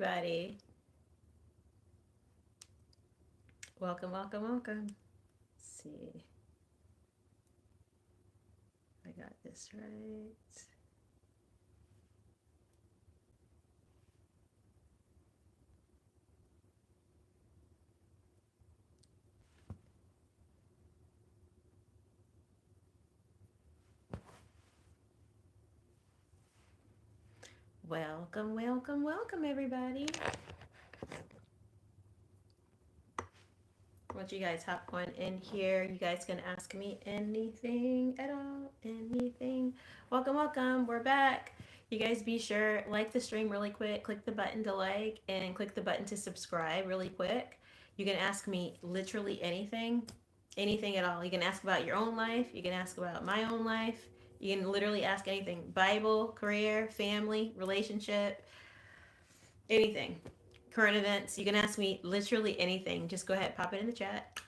everybody. Welcome, welcome, welcome. Let's see. I got this right. Welcome, welcome, welcome, everybody. I want you guys hop on in here. You guys can ask me anything at all. Anything. Welcome, welcome. We're back. You guys be sure like the stream really quick. Click the button to like and click the button to subscribe really quick. You can ask me literally anything. Anything at all. You can ask about your own life. You can ask about my own life. You can literally ask anything. Bible, career, family, relationship, anything. Current events. You can ask me literally anything. Just go ahead, pop it in the chat.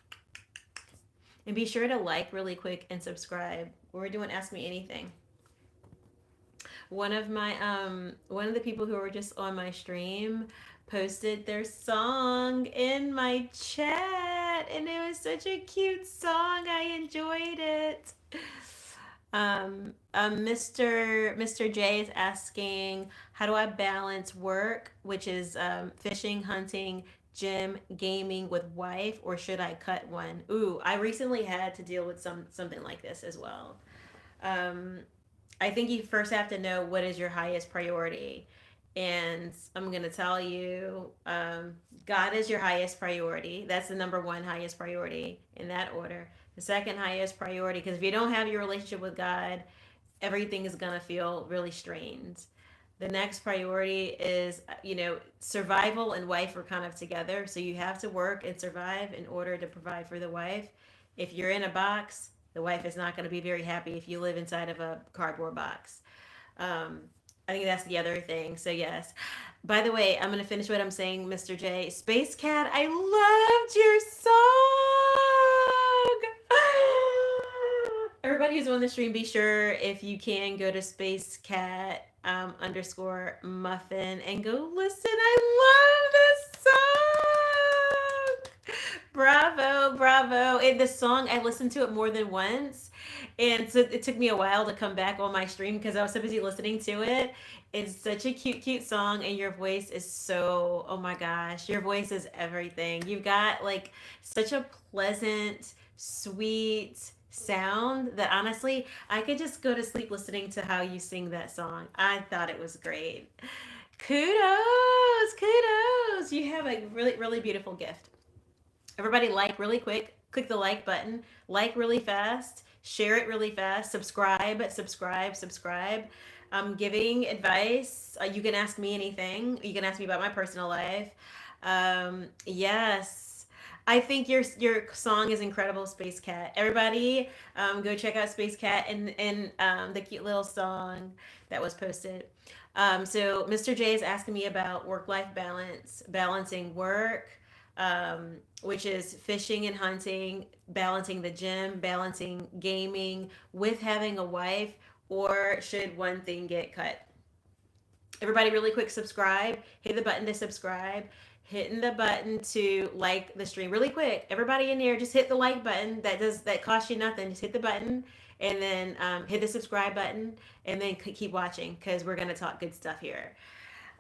And be sure to like really quick and subscribe. We're doing Ask Me Anything. One of the people who were just on my stream posted their song in my chat, and it was such a cute song. I enjoyed it. Mr. J is asking, how do I balance work, which is fishing, hunting, gym, gaming with wife, or should I cut one? Ooh, I recently had to deal with something like this as well. Um, I think you first have to know what is your highest priority. And I'm going to tell you, God is your highest priority. That's the number one highest priority in that order. The second highest priority, because if you don't have your relationship with God, everything is going to feel really strained. The next priority is, survival and wife are kind of together. So you have to work and survive in order to provide for the wife. If you're in a box, the wife is not going to be very happy if you live inside of a cardboard box. Um, I think that's the other thing. So, yes. By the way, I'm going to finish what I'm saying, Mr. J. Space Cat, I loved your song. Everybody who's on the stream, be sure if you can go to Space Cat underscore muffin and go listen. I love this song. Bravo, bravo. And the song, I listened to it more than once. And so it took me a while to come back on my stream because I was so busy listening to it. It's such a cute, cute song, and your voice is so, oh my gosh, your voice is everything. You've got like such a pleasant, sweet sound that honestly, I could just go to sleep listening to how you sing that song. I thought it was great. Kudos, kudos. You have a really, really beautiful gift. Everybody like really quick. Click the like button. Like really fast. Share it really fast. Subscribe, subscribe, subscribe. I'm giving advice. You can ask me anything. You can ask me about my personal life. Yes. I think your song is incredible, Space Cat. Everybody, go check out Space Cat and the cute little song that was posted. So Mr. J is asking me about work life balance, balancing work, which is fishing and hunting, balancing the gym, balancing gaming with having a wife, or should one thing get cut? Everybody, really quick, subscribe. Hit the button to subscribe. Hitting the button to like the stream really quick. Everybody in there, just hit the like button. That costs you nothing. Just hit the button and then hit the subscribe button and then keep watching because we're gonna talk good stuff here.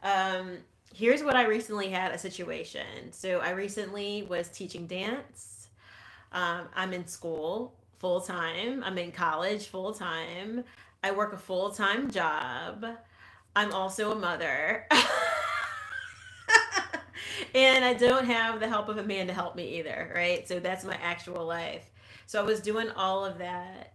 Um, Here's what I recently had a situation. So I recently was teaching dance. I'm in school full time. I'm in college full time. I work a full time job. I'm also a mother. And I don't have the help of a man to help me either, right? So that's my actual life. So I was doing all of that.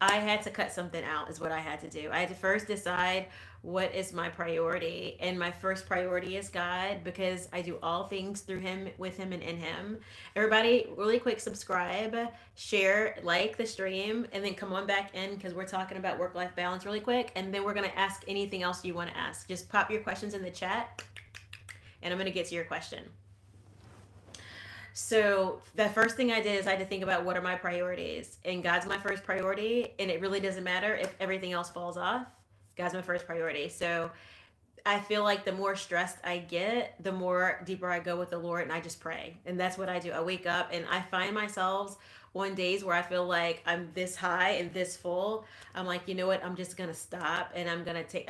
I had to cut something out, is what I had to do. I had to first decide what is my priority. And my first priority is God because I do all things through Him, with Him, and in Him. Everybody, really quick, subscribe, share, like the stream, and then come on back in because we're talking about work life balance really quick. And then we're going to ask anything else you want to ask. Just pop your questions in the chat, and I'm going to get to your question. So the first thing I did is I had to think about what are my priorities. And God's my first priority. And it really doesn't matter if everything else falls off. God's my first priority. So I feel like the more stressed I get, the more deeper I go with the Lord, and I just pray. And that's what I do. I wake up and I find myself on days where I feel like I'm this high and this full. I'm like, you know what? I'm just going to stop, and I'm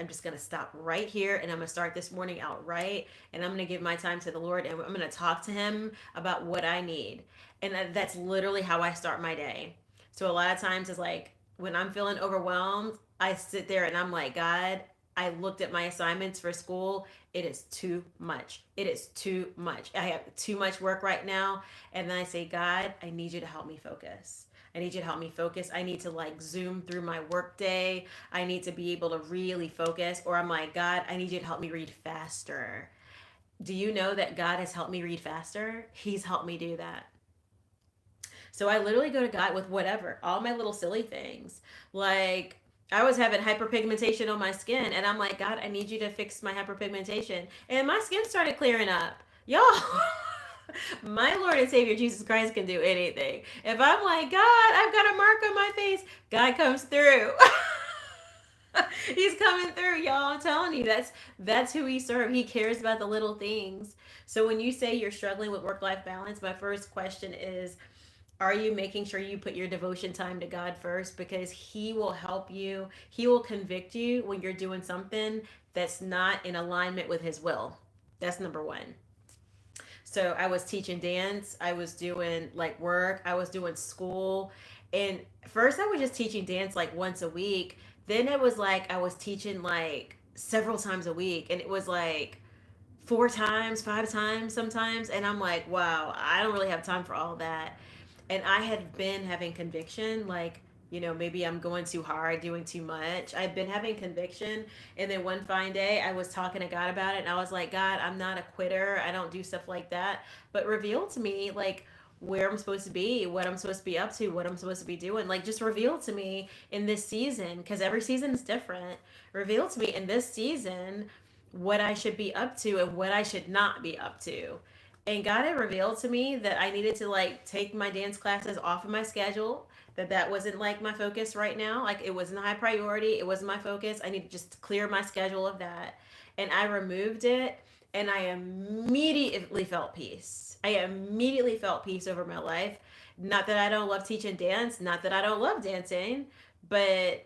just going to stop right here, and I'm going to start this morning out right. And I'm going to give my time to the Lord, and I'm going to talk to Him about what I need. And that's literally how I start my day. So a lot of times it's like when I'm feeling overwhelmed, I sit there and I'm like, God, I looked at my assignments for school. It is too much. It is too much. I have too much work right now. And then I say, God, I need you to help me focus. I need you to help me focus. I need to like zoom through my work day. I need to be able to really focus. Or I'm like, God, I need you to help me read faster. Do you know that God has helped me read faster? He's helped me do that. So I literally go to God with whatever, all my little silly things. Like I was having hyperpigmentation on my skin, and I'm like, God, I need you to fix my hyperpigmentation. And my skin started clearing up. Y'all, my Lord and Savior Jesus Christ can do anything. If I'm like, God, I've got a mark on my face, God comes through. He's coming through, y'all. I'm telling you, that's who we serve. He cares about the little things. So when you say you're struggling with work-life balance, my first question is, are you making sure you put your devotion time to God first? Because He will help you. He will convict you when you're doing something that's not in alignment with His will. That's number one. So I was teaching dance, I was doing like work, I was doing school. And first I was just teaching dance like once a week. Then it was like I was teaching like several times a week. And it was like 4 times, 5 times sometimes. And I'm like, wow, I don't really have time for all that. And I had been having conviction, like, maybe I'm going too hard, doing too much. I've been having conviction. And then one fine day, I was talking to God about it. And I was like, God, I'm not a quitter. I don't do stuff like that. But reveal to me, like, where I'm supposed to be, what I'm supposed to be up to, what I'm supposed to be doing. Like, just reveal to me in this season, because every season is different. Reveal to me in this season what I should be up to and what I should not be up to. And God had revealed to me that I needed to like take my dance classes off of my schedule, that wasn't like my focus right now. Like it wasn't a high priority, it wasn't my focus. I need to just clear my schedule of that. And I removed it, and I immediately felt peace. I immediately felt peace over my life. Not that I don't love teaching dance, not that I don't love dancing, but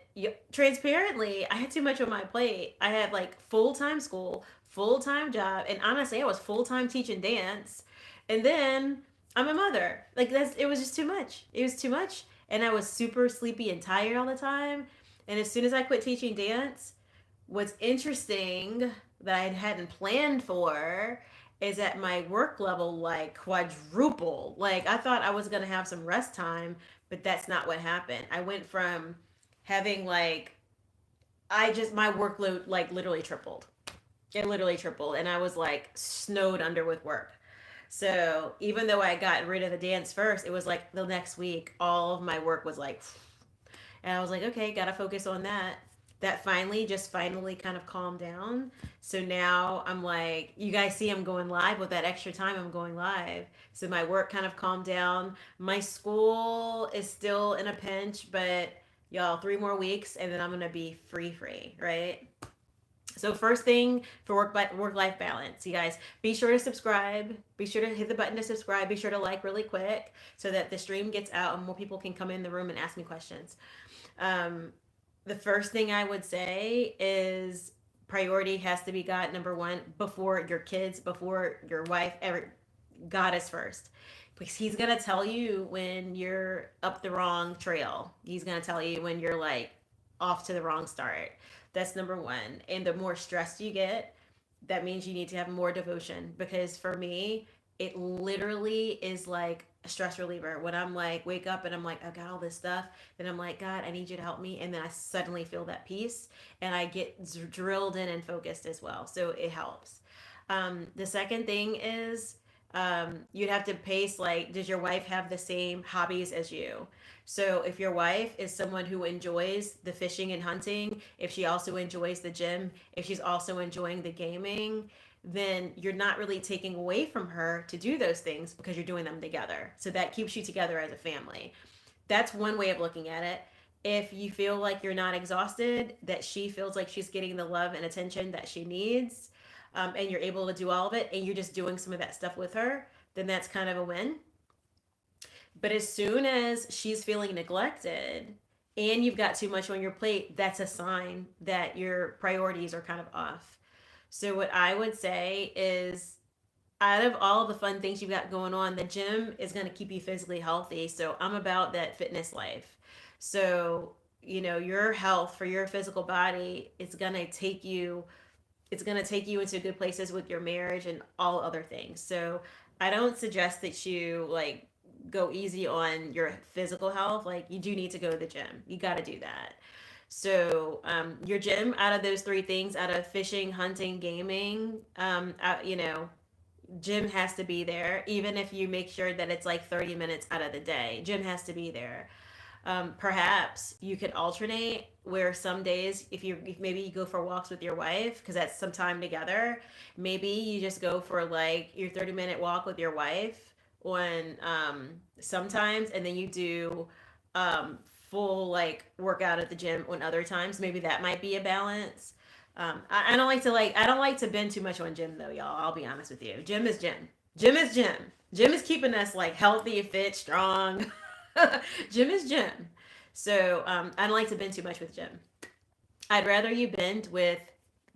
transparently, I had too much on my plate. I had like full-time school, full-time job, and honestly, I was full-time teaching dance. And then I'm a mother. Like it was just too much. It was too much, and I was super sleepy and tired all the time. And as soon as I quit teaching dance, what's interesting that I hadn't planned for is that my work level like quadrupled. Like I thought I was going to have some rest time, but that's not what happened. I went from having like my workload like literally tripled. It literally tripled, and I was like snowed under with work. So even though I got rid of the dance first, it was like the next week all of my work was like, and I was like, okay, gotta focus on that. That finally kind of calmed down. So now I'm like, you guys see I'm going live with that extra time. I'm going live. So my work kind of calmed down. My school is still in a pinch, but y'all, 3 more weeks and then I'm gonna be free, right? So first thing for work life balance, you guys, be sure to subscribe. Be sure to hit the button to subscribe. Be sure to like really quick so that the stream gets out and more people can come in the room and ask me questions. Um, the first thing I would say is priority has to be God number one before your kids, before your wife. God is first, because He's gonna tell you when you're up the wrong trail. He's gonna tell you when you're like off to the wrong start. That's number one. And the more stressed you get, that means you need to have more devotion. Because for me, it literally is like a stress reliever. When I'm like, wake up and I'm like, I got all this stuff. Then I'm like, God, I need you to help me. And then I suddenly feel that peace and I get drilled in and focused as well. So it helps. The second thing is you'd have to pace, like, does your wife have the same hobbies as you? So if your wife is someone who enjoys the fishing and hunting, if she also enjoys the gym, if she's also enjoying the gaming, then you're not really taking away from her to do those things because you're doing them together. So that keeps you together as a family. That's one way of looking at it. if you feel like you're not exhausted, that she feels like she's getting the love and attention that she needs, and you're able to do all of it, and you're just doing some of that stuff with her, then that's kind of a win. But as soon as she's feeling neglected and you've got too much on your plate, that's a sign that your priorities are kind of off. So, what I would say is, out of all the fun things you've got going on, the gym is going to keep you physically healthy. So, I'm about that fitness life. So, your health for your physical body, it's going to take you into good places with your marriage and all other things. So, I don't suggest that you like go easy on your physical health. Like, you do need to go to the gym. You got to do that. So, your gym, out of those three things, out of fishing, hunting, gaming, gym has to be there. Even if you make sure that it's like 30 minutes out of the day, gym has to be there. Perhaps you could alternate where some days, if maybe you go for walks with your wife because that's some time together. Maybe you just go for like your 30-minute walk with your wife on sometimes, and then you do um, full like workout at the gym on other times. Maybe that might be a balance. I don't like to I don't like to bend too much on gym though, y'all. I'll be honest with you. Gym is gym. Gym is gym. Gym is keeping us like healthy, fit, strong. Gym is gym. So I don't like to bend too much with gym. I'd rather you bend with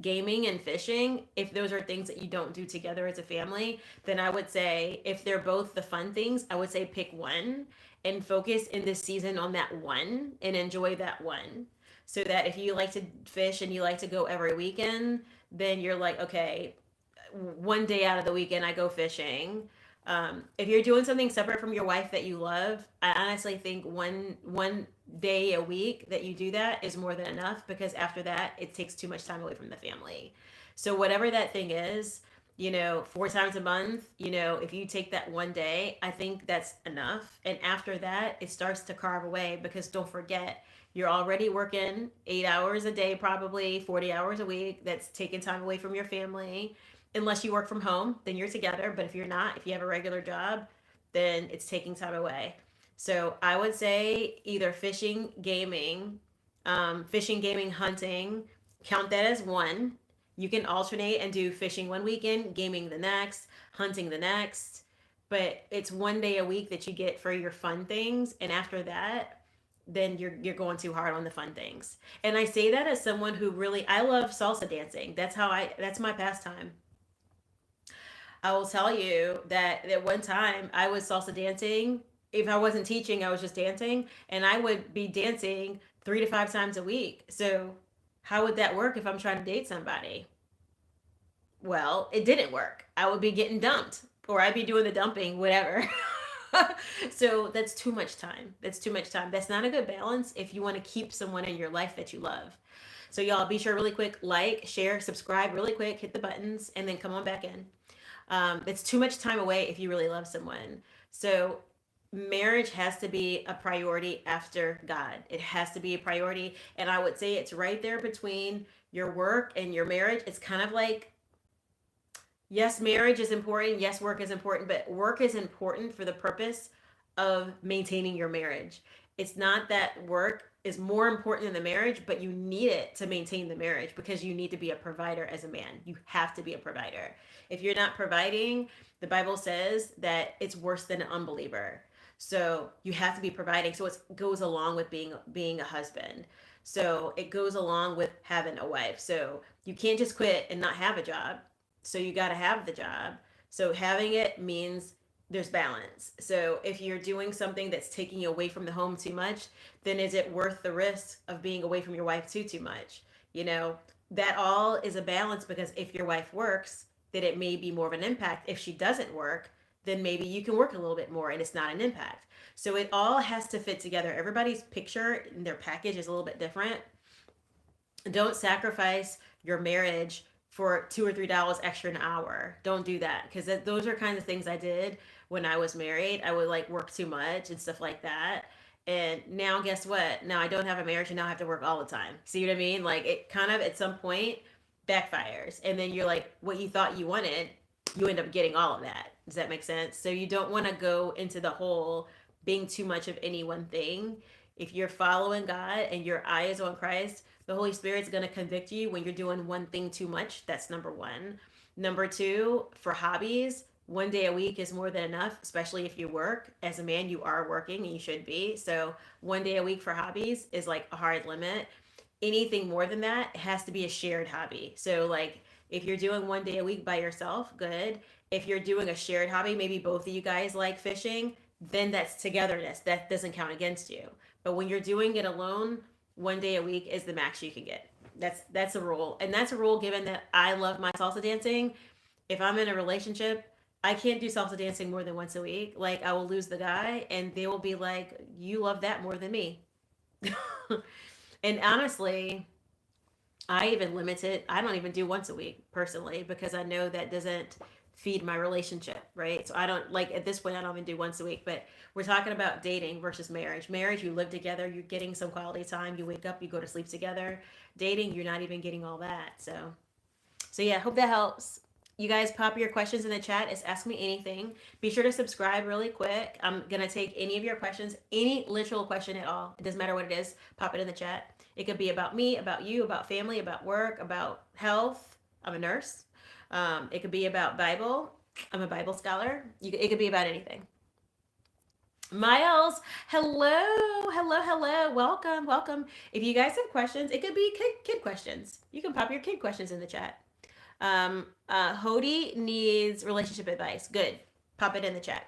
gaming and fishing if those are things that you don't do together as a family. Then I would say, if they're both the fun things, I would say pick one and focus in this season on that one and enjoy that one. So that if you like to fish and you like to go every weekend, then you're like, okay, one day out of the weekend I go fishing. If you're doing something separate from your wife that you love, I honestly think one day a week that you do that is more than enough, because after that it takes too much time away from the family. So whatever that thing is, 4 times a month, if you take that one day, I think that's enough. And after that, it starts to carve away, because don't forget, you're already working 8 hours a day, probably 40 hours a week. That's taking time away from your family. Unless you work from home, then you're together. But if you're not, if you have a regular job, then it's taking time away. So I would say either fishing, gaming, hunting, count that as one. You can alternate and do fishing one weekend, gaming the next, hunting the next. But it's one day a week that you get for your fun things. And after that, then you're going too hard on the fun things. And I say that as someone who really, I love salsa dancing. That's my pastime. I will tell you that at one time I was salsa dancing. If I wasn't teaching, I was just dancing, and I would be dancing 3 to 5 times a week. So, how would that work if I'm trying to date somebody? Well, it didn't work. I would be getting dumped, or I'd be doing the dumping, whatever. So, that's too much time. That's too much time. That's not a good balance if you want to keep someone in your life that you love. So, y'all, be sure really quick, like, share, subscribe really quick, hit the buttons, and then come on back in. It's too much time away if you really love someone. So, marriage has to be a priority after God. It has to be a priority. And I would say it's right there between your work and your marriage. It's kind of like, yes, marriage is important. Yes, work is important, but work is important for the purpose of maintaining your marriage. It's not that work is more important than the marriage, but you need it to maintain the marriage, because you need to be a provider as a man. You have to be a provider. If you're not providing, the Bible says that it's worse than an unbeliever. So you have to be providing. So it goes along with being a husband. So it goes along with having a wife. So you can't just quit and not have a job. So you got to have the job. So having it means there's balance. So if you're doing something that's taking you away from the home too much, then is it worth the risk of being away from your wife too much? You know, that all is a balance, because if your wife works, then it may be more of an impact. If she doesn't work, then maybe you can work a little bit more and it's not an impact. So it all has to fit together. Everybody's picture and their package is a little bit different. Don't sacrifice your marriage for $2 or $3 extra an hour. Don't do that, because those are kinds of things I did when I was married. I would like work too much and stuff like that. And now, guess what? Now I don't have a marriage, and now I have to work all the time. See what I mean? Like, it kind of at some point backfires, and then you're like, what you thought you wanted, you end up getting all of that. Does that make sense? So you don't want to go into the whole being too much of any one thing. If you're following God and your eye is on Christ, the Holy Spirit's going to convict you when you're doing one thing too much. That's number one. Number two, for hobbies, one day a week is more than enough, especially if you work. As a man, you are working and you should be. So, one day a week for hobbies is like a hard limit. Anything more than that has to be a shared hobby. So, like, if you're doing one day a week by yourself, good. If you're doing a shared hobby, maybe both of you guys like fishing, then that's togetherness. That doesn't count against you. But when you're doing it alone, one day a week is the max you can get. That's a rule, and that's a rule given that I love my salsa dancing. If I'm in a relationship, I can't do salsa dancing more than once a week. Like, I will lose the guy, and they will be like, "You love that more than me." And honestly, I even limit it. I don't even do once a week personally because I know that doesn't feed my relationship, right? So I don't like at this point I don't even do once a week, but we're talking about dating versus marriage. Marriage, you live together, you're getting some quality time, you wake up, you go to sleep together. Dating, you're not even getting all that. So yeah, hope that helps. You guys pop your questions in the chat. It's Ask Me Anything. Be sure to subscribe really quick. I'm going to take any of your questions, any literal question at all. It doesn't matter what it is. Pop it in the chat. It could be about me, about you, about family, about work, about health. I'm a nurse. It could be about Bible. I'm a Bible scholar. It could be about anything. Miles, hello, hello, hello. Welcome, welcome. If you guys have questions, it could be kid questions. You can pop your kid questions in the chat. Hody needs relationship advice. Good. Pop it in the chat.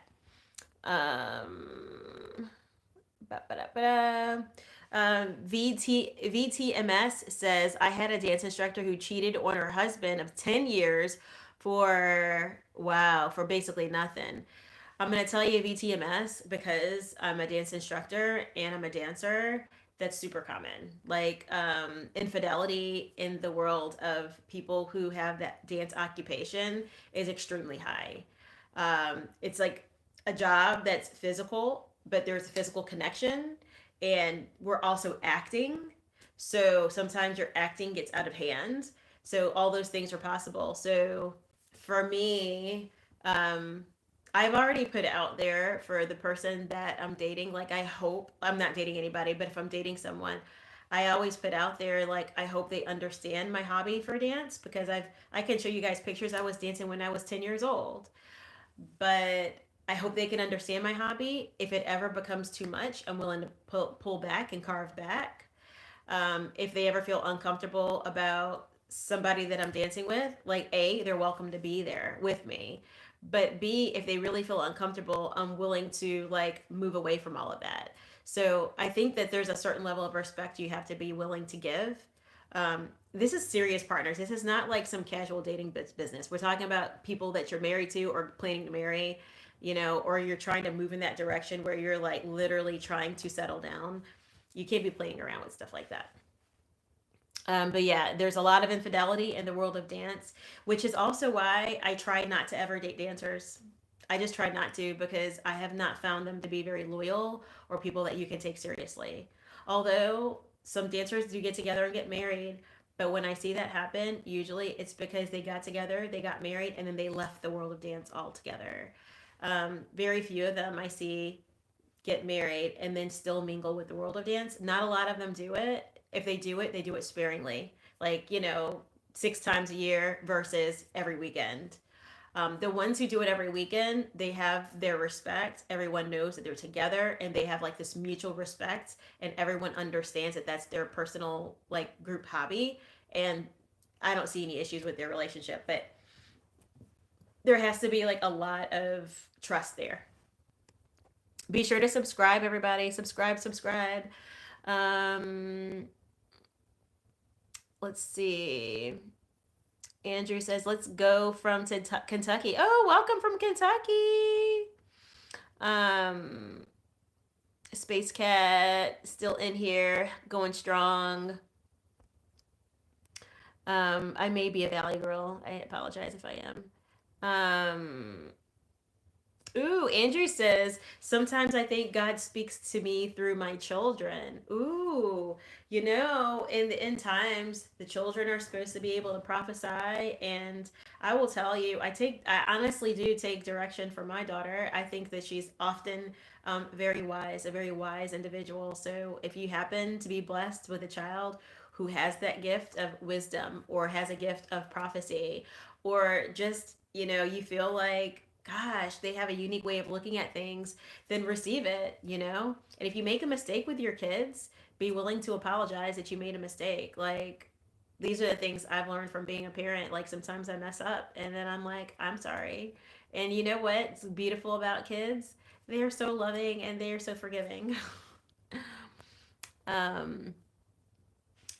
VTMS says, I had a dance instructor who cheated on her husband of 10 years for basically nothing. I'm going to tell you VTMS because I'm a dance instructor and I'm a dancer. That's super common. Like, infidelity in the world of people who have that dance occupation is extremely high. It's like a job that's physical, but there's a physical connection, and we're also acting. So sometimes your acting gets out of hand. So all those things are possible. So for me, um, I've already put out there for the person that I'm dating, like, I hope I'm not dating anybody, but if I'm dating someone, I always put out there, like, I hope they understand my hobby for dance because I can show you guys pictures. I was dancing when I was 10 years old, but I hope they can understand my hobby. If it ever becomes too much, I'm willing to pull back and carve back. If they ever feel uncomfortable about somebody that I'm dancing with, like, A, they're welcome to be there with me. But B, if they really feel uncomfortable, I'm willing to like move away from all of that. So I think that there's a certain level of respect you have to be willing to give. This is serious partners. This is not like some casual dating business. We're talking about people that you're married to or planning to marry, or you're trying to move in that direction where you're like literally trying to settle down. You can't be playing around with stuff like that. But yeah, there's a lot of infidelity in the world of dance, which is also why I try not to ever date dancers. I just try not to because I have not found them to be very loyal or people that you can take seriously. Although some dancers do get together and get married, but when I see that happen, usually it's because they got together, they got married, and then they left the world of dance altogether. Very few of them I see get married and then still mingle with the world of dance. Not a lot of them do it. If they do it sparingly, like, 6 times a year versus every weekend. The ones who do it every weekend, they have their respect. Everyone knows that they're together and they have like this mutual respect, and everyone understands that that's their personal, like, group hobby. And I don't see any issues with their relationship, but there has to be like a lot of trust there. Be sure to subscribe, everybody. Subscribe. Um, let's see. Andrew says, let's go from Kentucky. Oh, welcome from Kentucky. Space Cat still in here, going strong. I may be a Valley girl. I apologize if I am. Ooh, Andrew says, sometimes I think God speaks to me through my children. Ooh, in the end times, the children are supposed to be able to prophesy. And I will tell you, I honestly do take direction from my daughter. I think that she's often very wise, a very wise individual. So if you happen to be blessed with a child who has that gift of wisdom or has a gift of prophecy, or just, you feel like, gosh, they have a unique way of looking at things, then receive it. And if you make a mistake with your kids, be willing to apologize that you made a mistake. Like, these are the things I've learned from being a parent. Like, sometimes I mess up and then I'm like, I'm sorry. And you know what's beautiful about kids? They are so loving and they are so forgiving. um,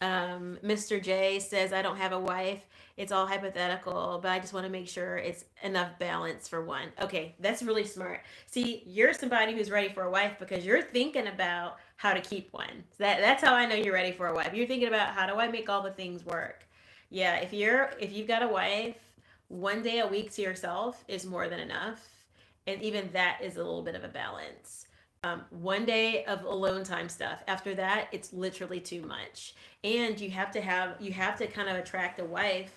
Mr. J says, I don't have a wife. It's all hypothetical, but I just want to make sure it's enough balance for one. Okay, that's really smart. See, you're somebody who's ready for a wife because you're thinking about how to keep one. That's how I know you're ready for a wife. You're thinking about, how do I make all the things work? Yeah, if you've got a wife, one day a week to yourself is more than enough. And even that is a little bit of a balance. One day of alone time stuff. After that, it's literally too much. And you have to kind of attract a wife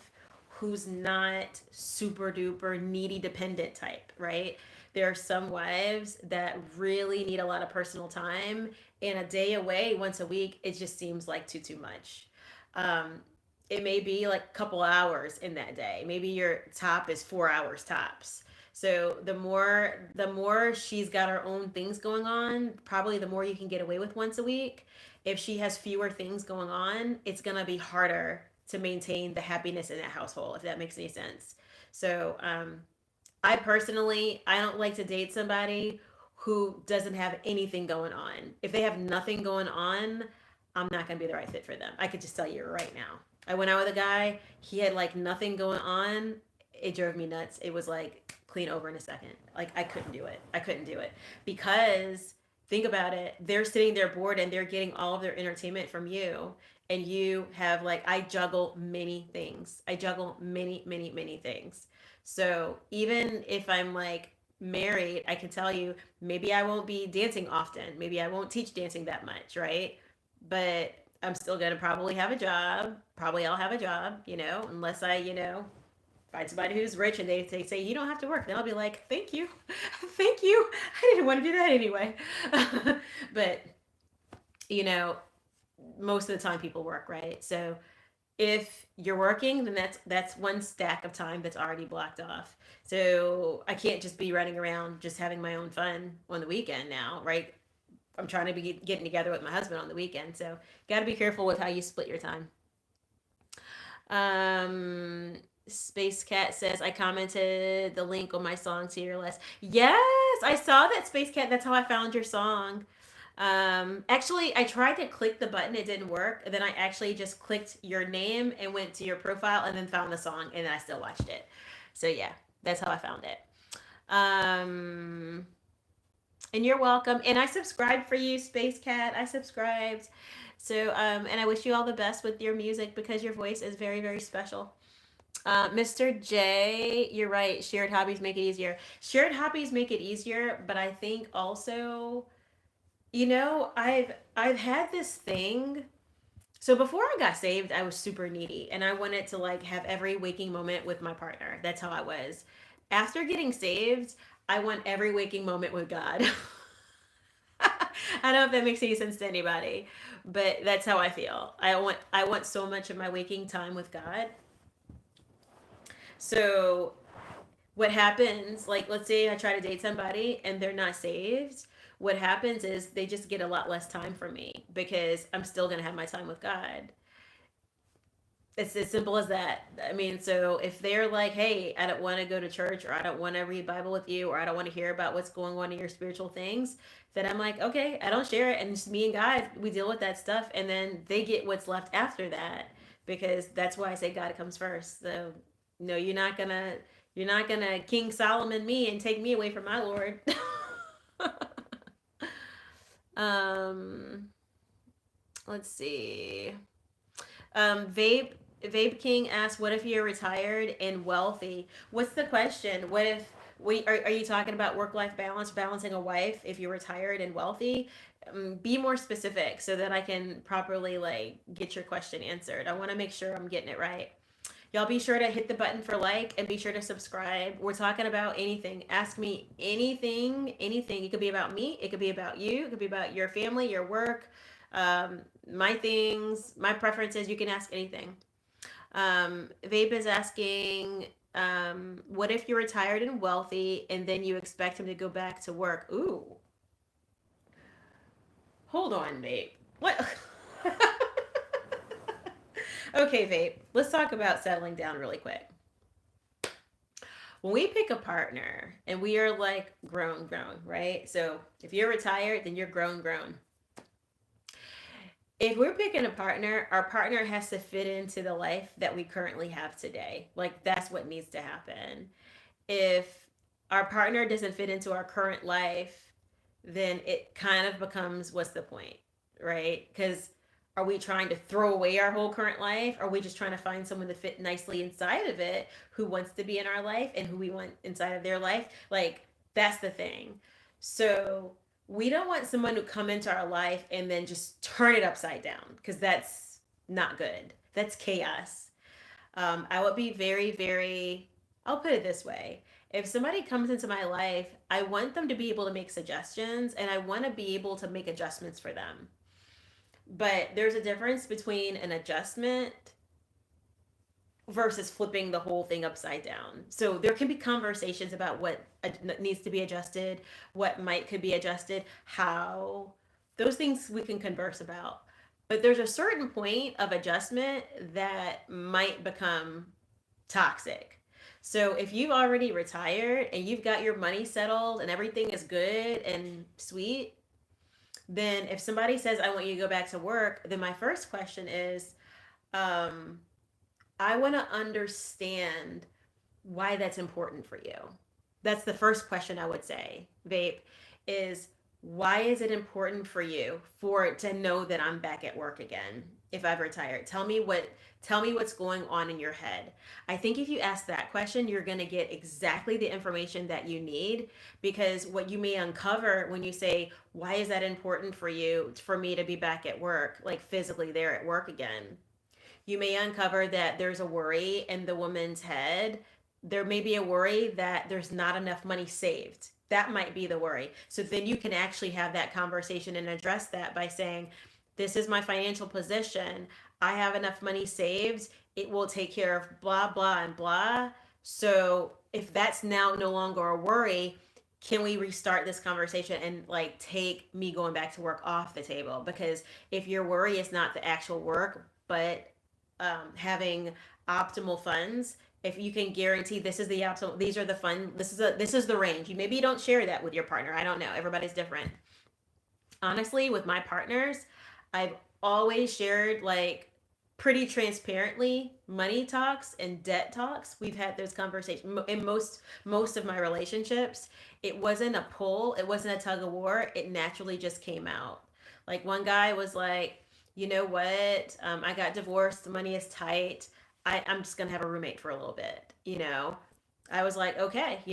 who's not super duper needy dependent type, right? There are some wives that really need a lot of personal time, and a day away once a week, it just seems like too much. um, it may be like a couple hours in that day. Maybe your top is 4 hours tops. So the more she's got her own things going on, probably the more you can get away with once a week. If she has fewer things going on, it's gonna be harder to maintain the happiness in that household, if that makes any sense. So I personally, I don't like to date somebody who doesn't have anything going on. If they have nothing going on, I'm not gonna be the right fit for them. I could just tell you right now. I went out with a guy. He had like nothing going on. It drove me nuts. It was like clean over in a second. Like, I couldn't do it. I couldn't do it because, think about it. They're sitting there bored and they're getting all of their entertainment from you, and you have, like, I juggle many things. I juggle many, many, many things. So even if I'm like married, I can tell you, maybe I won't be dancing often. Maybe I won't teach dancing that much, right? But I'm still gonna probably have a job. Probably I'll have a job, unless I find somebody who's rich and they say you don't have to work. Then I'll be like, thank you, thank you. I didn't want to do that anyway. But you know, most of the time people work, right? So if you're working, then that's one stack of time that's already blocked off. So I can't just be running around just having my own fun on the weekend now, right? I'm trying to be getting together with my husband on the weekend, so got to be careful with how you split your time. Um, Space Cat says, I commented the link on my song to your list. Yes, I saw that, Space Cat. That's how I found your song. Actually, I tried to click the button, it didn't work. And then I actually just clicked your name and went to your profile and then found the song, and then I still watched it. So yeah, that's how I found it. Um, and you're welcome. And I subscribed for you, Space Cat. I subscribed. So, and I wish you all the best with your music because your voice is very, very special. Mr. J, you're right. Shared hobbies make it easier. Shared hobbies make it easier, but I think also, I've had this thing. So before I got saved, I was super needy and I wanted to like have every waking moment with my partner. That's how I was. After getting saved, I want every waking moment with God. I don't know if that makes any sense to anybody, but that's how I feel. I want so much of my waking time with God. So what happens, like, let's say I try to date somebody and they're not saved, what happens is they just get a lot less time from me because I'm still going to have my time with God. It's as simple as that. I mean, so if they're like, hey, I don't want to go to church, or I don't want to read Bible with you, or I don't want to hear about what's going on in your spiritual things, then I'm like, okay, I don't share it. And just me and God, we deal with that stuff. And then they get what's left after that, because that's why I say God comes first. So no, you're not gonna King Solomon me and take me away from my Lord. um, let's see. Vape King asks, "What if you're retired and wealthy? What's the question? What if? Are you talking about work-life balance, balancing a wife if you're retired and wealthy? Be more specific so that I can properly like get your question answered. I want to make sure I'm getting it right. Y'all be sure to hit the button for like and be sure to subscribe. We're talking about anything. Ask me anything, anything. It could be about me, it could be about you, it could be about your family, your work, my things, my preferences. You can ask anything. Vape is asking, what if you're retired and wealthy and then you expect him to go back to work? Ooh, hold on, Vape. What? Okay, Vape. Let's talk about settling down really quick. When we pick a partner and we are like grown, right? So if you're retired, then you're grown. If we're picking a partner, our partner has to fit into the life that we currently have today. Like that's what needs to happen. If our partner doesn't fit into our current life, then it kind of becomes what's the point, right? Because are we trying to throw away our whole current life? Are we just trying to find someone to fit nicely inside of it who wants to be in our life and who we want inside of their life? Like, that's the thing. So, we don't want someone to come into our life and then just turn it upside down because that's not good. That's chaos. I would be very, I'll put it this way. If somebody comes into my life, I want them to be able to make suggestions and I want to be able to make adjustments for them. But there's a difference between an adjustment versus flipping the whole thing upside down. So there can be conversations about what needs to be adjusted, what might could be adjusted, how those things we can converse about. But there's a certain point of adjustment that might become toxic. So if you've already retired and you've got your money settled and everything is good and sweet, then if somebody says, I want you to go back to work, then my first question is, um, I want to understand why that's important for you. That's the first question I would say, Vape, is why is it important for you for it to know that I'm back at work again if I've retired? Tell me what's going on in your head. I think if you ask that question, you're going to get exactly the information that you need because what you may uncover when you say, why is that important for you for me to be back at work, like physically there at work again? You may uncover that there's a worry in the woman's head. There may be a worry that there's not enough money saved. That might be the worry. So then you can actually have that conversation and address that by saying, this is my financial position. I have enough money saved. It will take care of blah, blah, and blah. So if that's now no longer a worry, can we restart this conversation and like take me going back to work off the table? Because if your worry is not the actual work, but having optimal funds, if you can guarantee this is the optimal, these are the fun, this is the range. You maybe you don't share that with your partner. I don't know. Everybody's different. Honestly, with my partners, I've always shared like pretty transparently money talks and debt talks. We've had those conversations in most of my relationships. It wasn't a pull, it wasn't a tug of war. It naturally just came out. Like one guy was like, you know what? I got divorced. The money is tight. I'm just gonna have a roommate for a little bit. I was like, okay.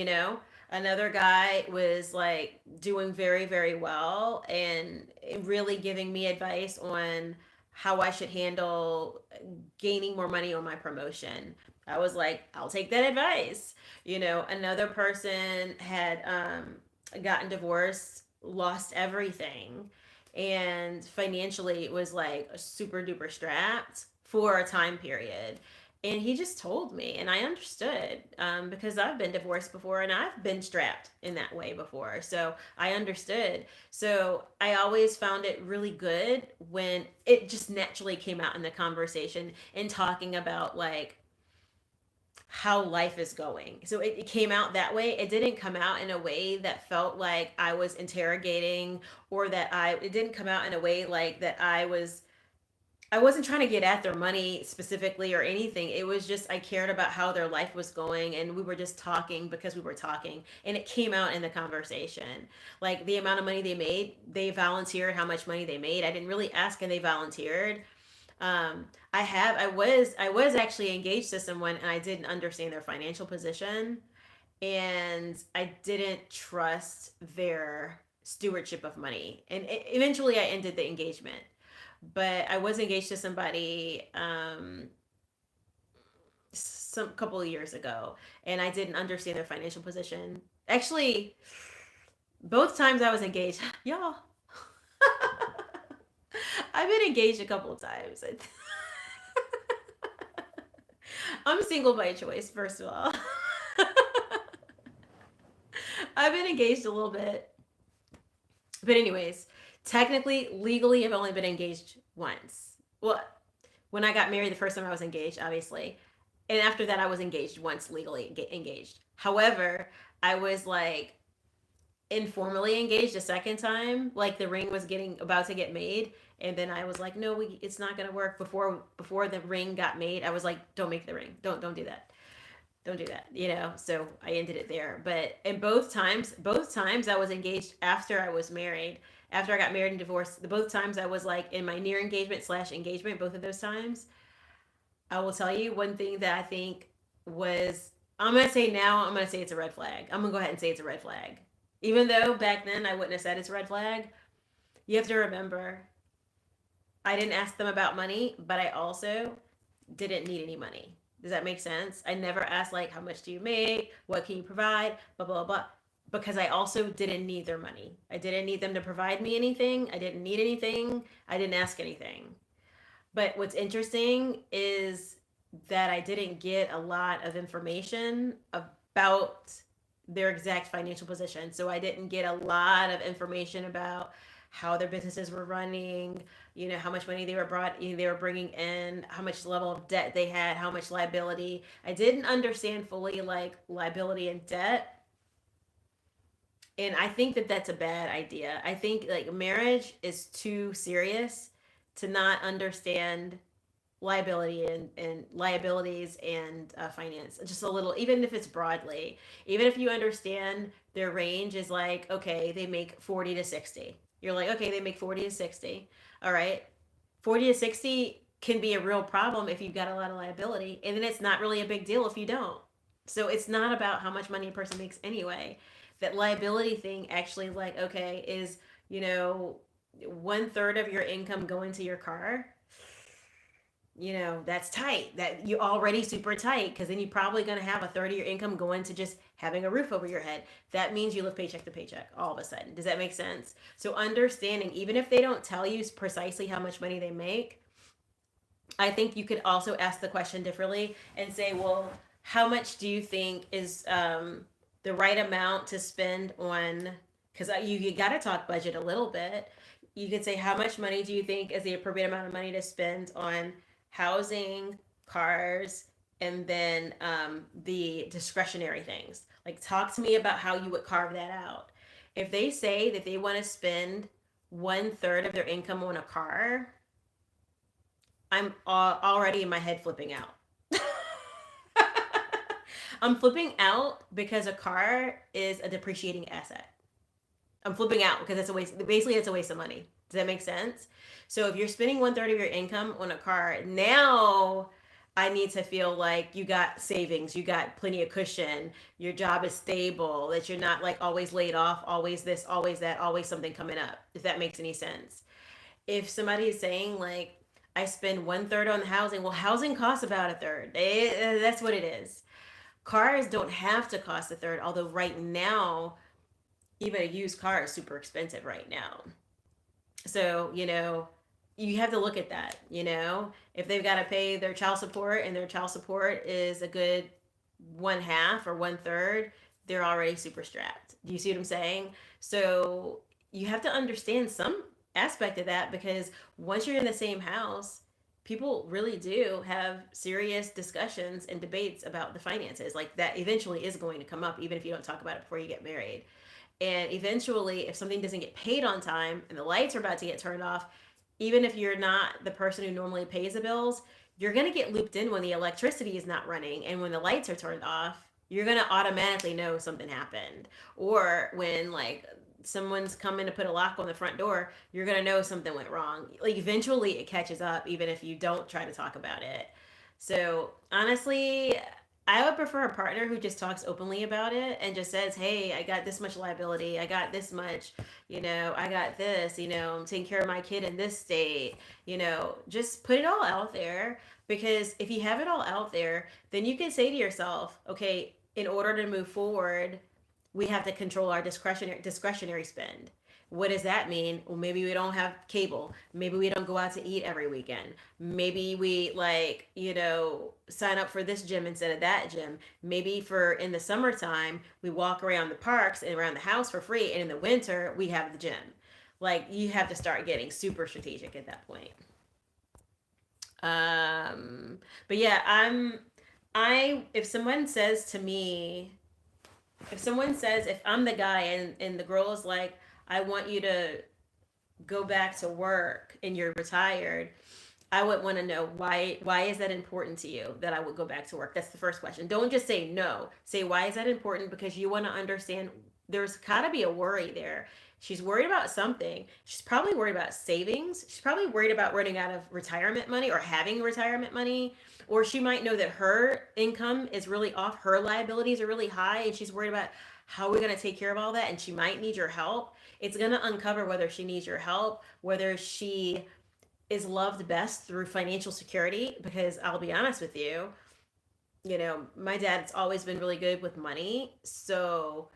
Another guy was like doing very well and really giving me advice on how I should handle gaining more money on my promotion. I was like, I'll take that advice. Another person had gotten divorced, lost everything, and financially was like super duper strapped for a time period. And he just told me, and I understood because I've been divorced before and I've been strapped in that way before. So I understood. So I always found it really good when it just naturally came out in the conversation and talking about like how life is going. So it came out that way. It didn't come out in a way that felt like I was interrogating or that it didn't come out in a way like that I wasn't trying to get at their money specifically or anything. It was just I cared about how their life was going and we were just talking because we were talking and it came out in the conversation. Like the amount of money they made, they volunteered how much money they made. I didn't really ask and they volunteered. I was actually engaged to someone and I didn't understand their financial position and I didn't trust their stewardship of money. And eventually I ended the engagement. But I was engaged to somebody some couple of years ago, and I didn't understand their financial position. Actually, both times I was engaged, y'all, I've been engaged a couple of times. I'm single by choice, first of all. I've been engaged a little bit. But, anyways, technically, legally, I've only been engaged once. Well, when I got married the first time I was engaged, obviously. And after that, I was engaged once, legally engaged. However, I was like informally engaged a second time. Like the ring was getting about to get made, and then I was like, no, it's not gonna work. Before the ring got made, I was like, don't make the ring. Don't do that. Don't do that. So I ended it there. But in both times I was engaged after I was married. After I got married and divorced, the both times I was like in my near engagement / engagement. Both of those times, I will tell you one thing that I think was, I'm gonna say now, I'm gonna say it's a red flag. I'm gonna go ahead and say it's a red flag. Even though back then I wouldn't have said it's a red flag, you have to remember I didn't ask them about money, but I also didn't need any money. Does that make sense? I never asked, like, how much do you make? What can you provide? Blah, blah, blah. Because I also didn't need their money. I didn't need them to provide me anything. I didn't need anything. I didn't ask anything. But what's interesting is that I didn't get a lot of information about their exact financial position. So I didn't get a lot of information about how their businesses were running, how much money they were bringing in, how much level of debt they had, how much liability. I didn't understand fully like liability and debt, and I think that that's a bad idea. I think like marriage is too serious to not understand liability and liabilities and finance just a little, even if it's broadly. Even if you understand their range is like, okay, they make 40 to 60, you're like, okay, they make 40 to 60, all right. 40 to 60 can be a real problem if you've got a lot of liability, and then it's not really a big deal if you don't. So it's not about how much money a person makes anyway. That liability thing actually, like, okay, is, you know 1/3 of your income going to your car. That's tight. That you already super tight, because then you're probably going to have a third of your income going to just having a roof over your head. That means you live paycheck to paycheck all of a sudden. Does that make sense? So understanding, even if they don't tell you precisely how much money they make, I think you could also ask the question differently and say, well, how much do you think is the right amount to spend on? Because you got to talk budget a little bit. You could say, how much money do you think is the appropriate amount of money to spend on housing, cars, and then the discretionary things? Like, talk to me about how you would carve that out. If they say that they want to spend 1/3 of their income on a car, I'm already in my head flipping out. I'm flipping out because a car is a depreciating asset. I'm flipping out because it's a waste. Basically, it's a waste of money. Does that make sense? So if you're spending 1/3 of your income on a car, now I need to feel like you got savings, you got plenty of cushion, your job is stable, that you're not like always laid off, always this, always that, always something coming up. If that makes any sense. If somebody is saying like, I spend 1/3 on housing, well, housing costs about a third. That's what it is. Cars don't have to cost a third, although right now, even a used car is super expensive right now. So, you have to look at that. If they've got to pay their child support and their child support is a good 1/2 or 1/3, they're already super strapped. Do you see what I'm saying? So you have to understand some aspect of that, because once you're in the same house, people really do have serious discussions and debates about the finances. Like, that eventually is going to come up, even if you don't talk about it before you get married. And eventually, if something doesn't get paid on time and the lights are about to get turned off, even if you're not the person who normally pays the bills, you're going to get looped in when the electricity is not running and when the lights are turned off. You're going to automatically know something happened. Or when, like, someone's coming to put a lock on the front door, you're going to know something went wrong. Like, eventually it catches up, even if you don't try to talk about it. So honestly, I would prefer a partner who just talks openly about it and just says, "Hey, I got this much liability. I got this much, I got this, I'm taking care of my kid in this state." Just put it all out there, because if you have it all out there, then you can say to yourself, "Okay, in order to move forward, we have to control our discretionary spend." What does that mean? Well, maybe we don't have cable. Maybe we don't go out to eat every weekend. Maybe we sign up for this gym instead of that gym. Maybe for in the summertime, we walk around the parks and around the house for free. And in the winter, we have the gym. Like, you have to start getting super strategic at that point. But yeah, if someone says to me, if I'm the guy and the girl is like, "I want you to go back to work and you're retired," I would want to know why is that important to you that I would go back to work? That's the first question. Don't just say no. Say, why is that important? Because you want to understand there's gotta be a worry there. She's worried about something. She's probably worried about savings. She's probably worried about running out of retirement money or having retirement money. Or she might know that her income is really off, her liabilities are really high, and she's worried about how we're going to take care of all that, and she might need your help. It's going to uncover whether she needs your help, whether she is loved best through financial security. Because I'll be honest with you, my dad's always been really good with money. So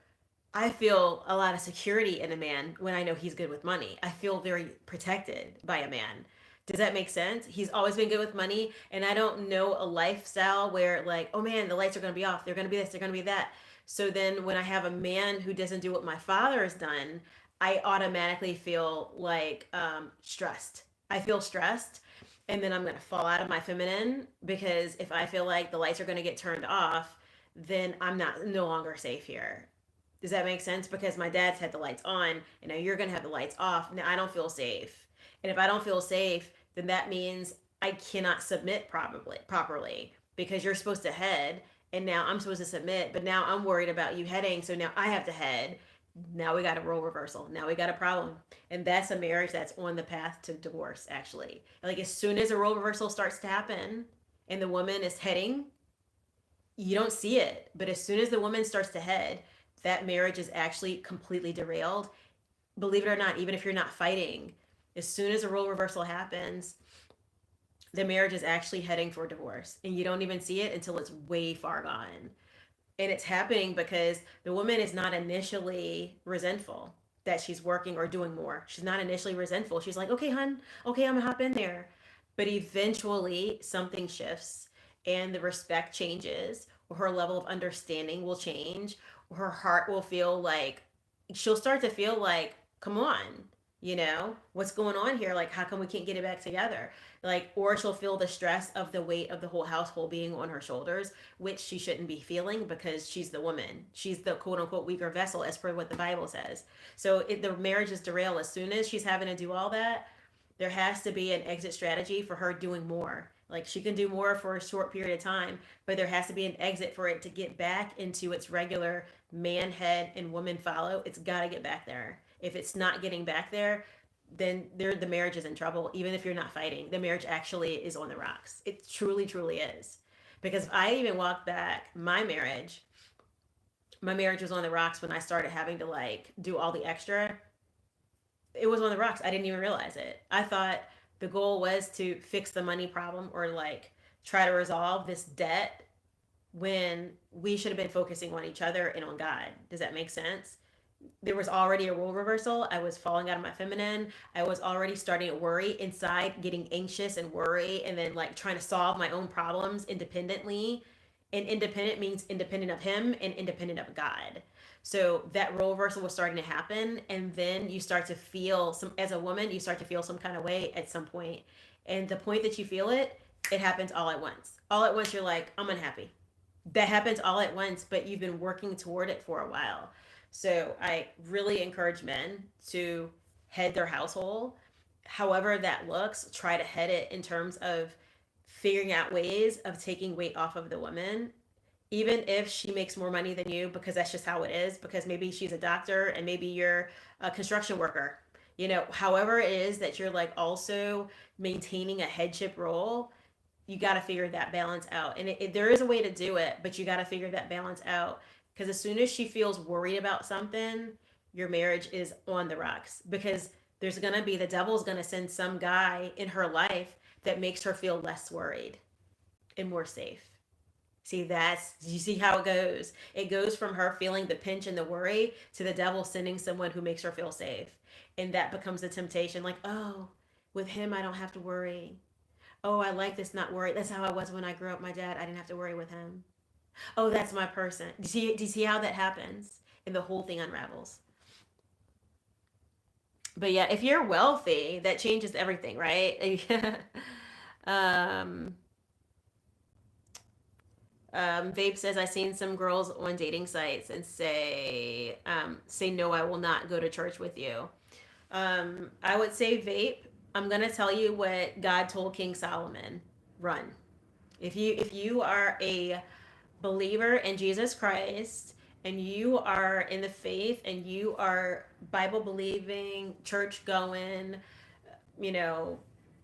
I feel a lot of security in a man when I know he's good with money. I feel very protected by a man. Does that make sense? He's always been good with money, and I don't know a lifestyle where, like, oh man, the lights are going to be off. They're going to be this, they're going to be that. So then when I have a man who doesn't do what my father has done, I automatically feel like stressed. I feel stressed, and then I'm going to fall out of my feminine, because if I feel like the lights are going to get turned off, then I'm not no longer safe here. Does that make sense? Because my dad's had the lights on, and now you're going to have the lights off. Now I don't feel safe. And if I don't feel safe, then that means I cannot submit properly, because you're supposed to head, and now I'm supposed to submit, but now I'm worried about you heading, so now I have to head. Now we got a role reversal. Now we got a problem. And that's a marriage that's on the path to divorce, actually. Like, as soon as a role reversal starts to happen and the woman is heading, you don't see it. But as soon as the woman starts to head, that marriage is actually completely derailed. Believe it or not, even if you're not fighting, as soon as a role reversal happens, the marriage is actually heading for divorce. And you don't even see it until it's way far gone. And it's happening because the woman is not initially resentful that she's working or doing more. She's not initially resentful. She's like, "Okay, hun, okay, I'm gonna hop in there." But eventually something shifts, and the respect changes, or her level of understanding will change, or her heart will feel like, she'll start to feel like, "Come on, what's going on here? Like, how come we can't get it back together?" Like, or she'll feel the stress of the weight of the whole household being on her shoulders, which she shouldn't be feeling, because she's the woman. She's the quote unquote weaker vessel, as per what the Bible says. So the marriage is derailed as soon as she's having to do all that. There has to be an exit strategy for her doing more. Like, she can do more for a short period of time, but there has to be an exit for it to get back into its regular man head and woman follow. It's got to get back there. If it's not getting back there, then the marriage is in trouble. Even if you're not fighting, the marriage actually is on the rocks. It truly, truly is. Because if I even walk back my marriage was on the rocks when I started having to, like, do all the extra. It was on the rocks. I didn't even realize it. I thought the goal was to fix the money problem, or like try to resolve this debt, when we should have been focusing on each other and on God. Does that make sense? There was already a role reversal. I was falling out of my feminine. I was already starting to worry inside, getting anxious and worry, and then like trying to solve my own problems independently. And independent means independent of him and independent of God. So that role reversal was starting to happen, and then you start to feel some, as a woman, you start to feel some kind of way at some point. And the point that you feel it, it happens all at once. All at once, you're like, "I'm unhappy." That happens all at once, but you've been working toward it for a while. So I really encourage men to head their household. However that looks, try to head it in terms of figuring out ways of taking weight off of the woman, even if she makes more money than you, because that's just how it is, because maybe she's a doctor and maybe you're a construction worker. However it is that you're like also maintaining a headship role, you got to figure that balance out. And there is a way to do it, but you got to figure that balance out. Because as soon as she feels worried about something, your marriage is on the rocks. Because there's going to be, the devil's going to send some guy in her life that makes her feel less worried and more safe. See, you see how it goes? It goes from her feeling the pinch and the worry to the devil sending someone who makes her feel safe. And that becomes the temptation like, oh, with him, I don't have to worry. Oh, I like this not worry. That's how I was when I grew up. My dad, I didn't have to worry with him. Oh, that's my person. Do you see how that happens? And the whole thing unravels. But yeah, if you're wealthy, that changes everything, right? um, Vape says, I've seen some girls on dating sites and say no, I will not go to church with you. I would say, Vape, I'm gonna tell you what God told King Solomon: run. If you are a believer in Jesus Christ and you are in the faith and you are Bible believing, church going, you know,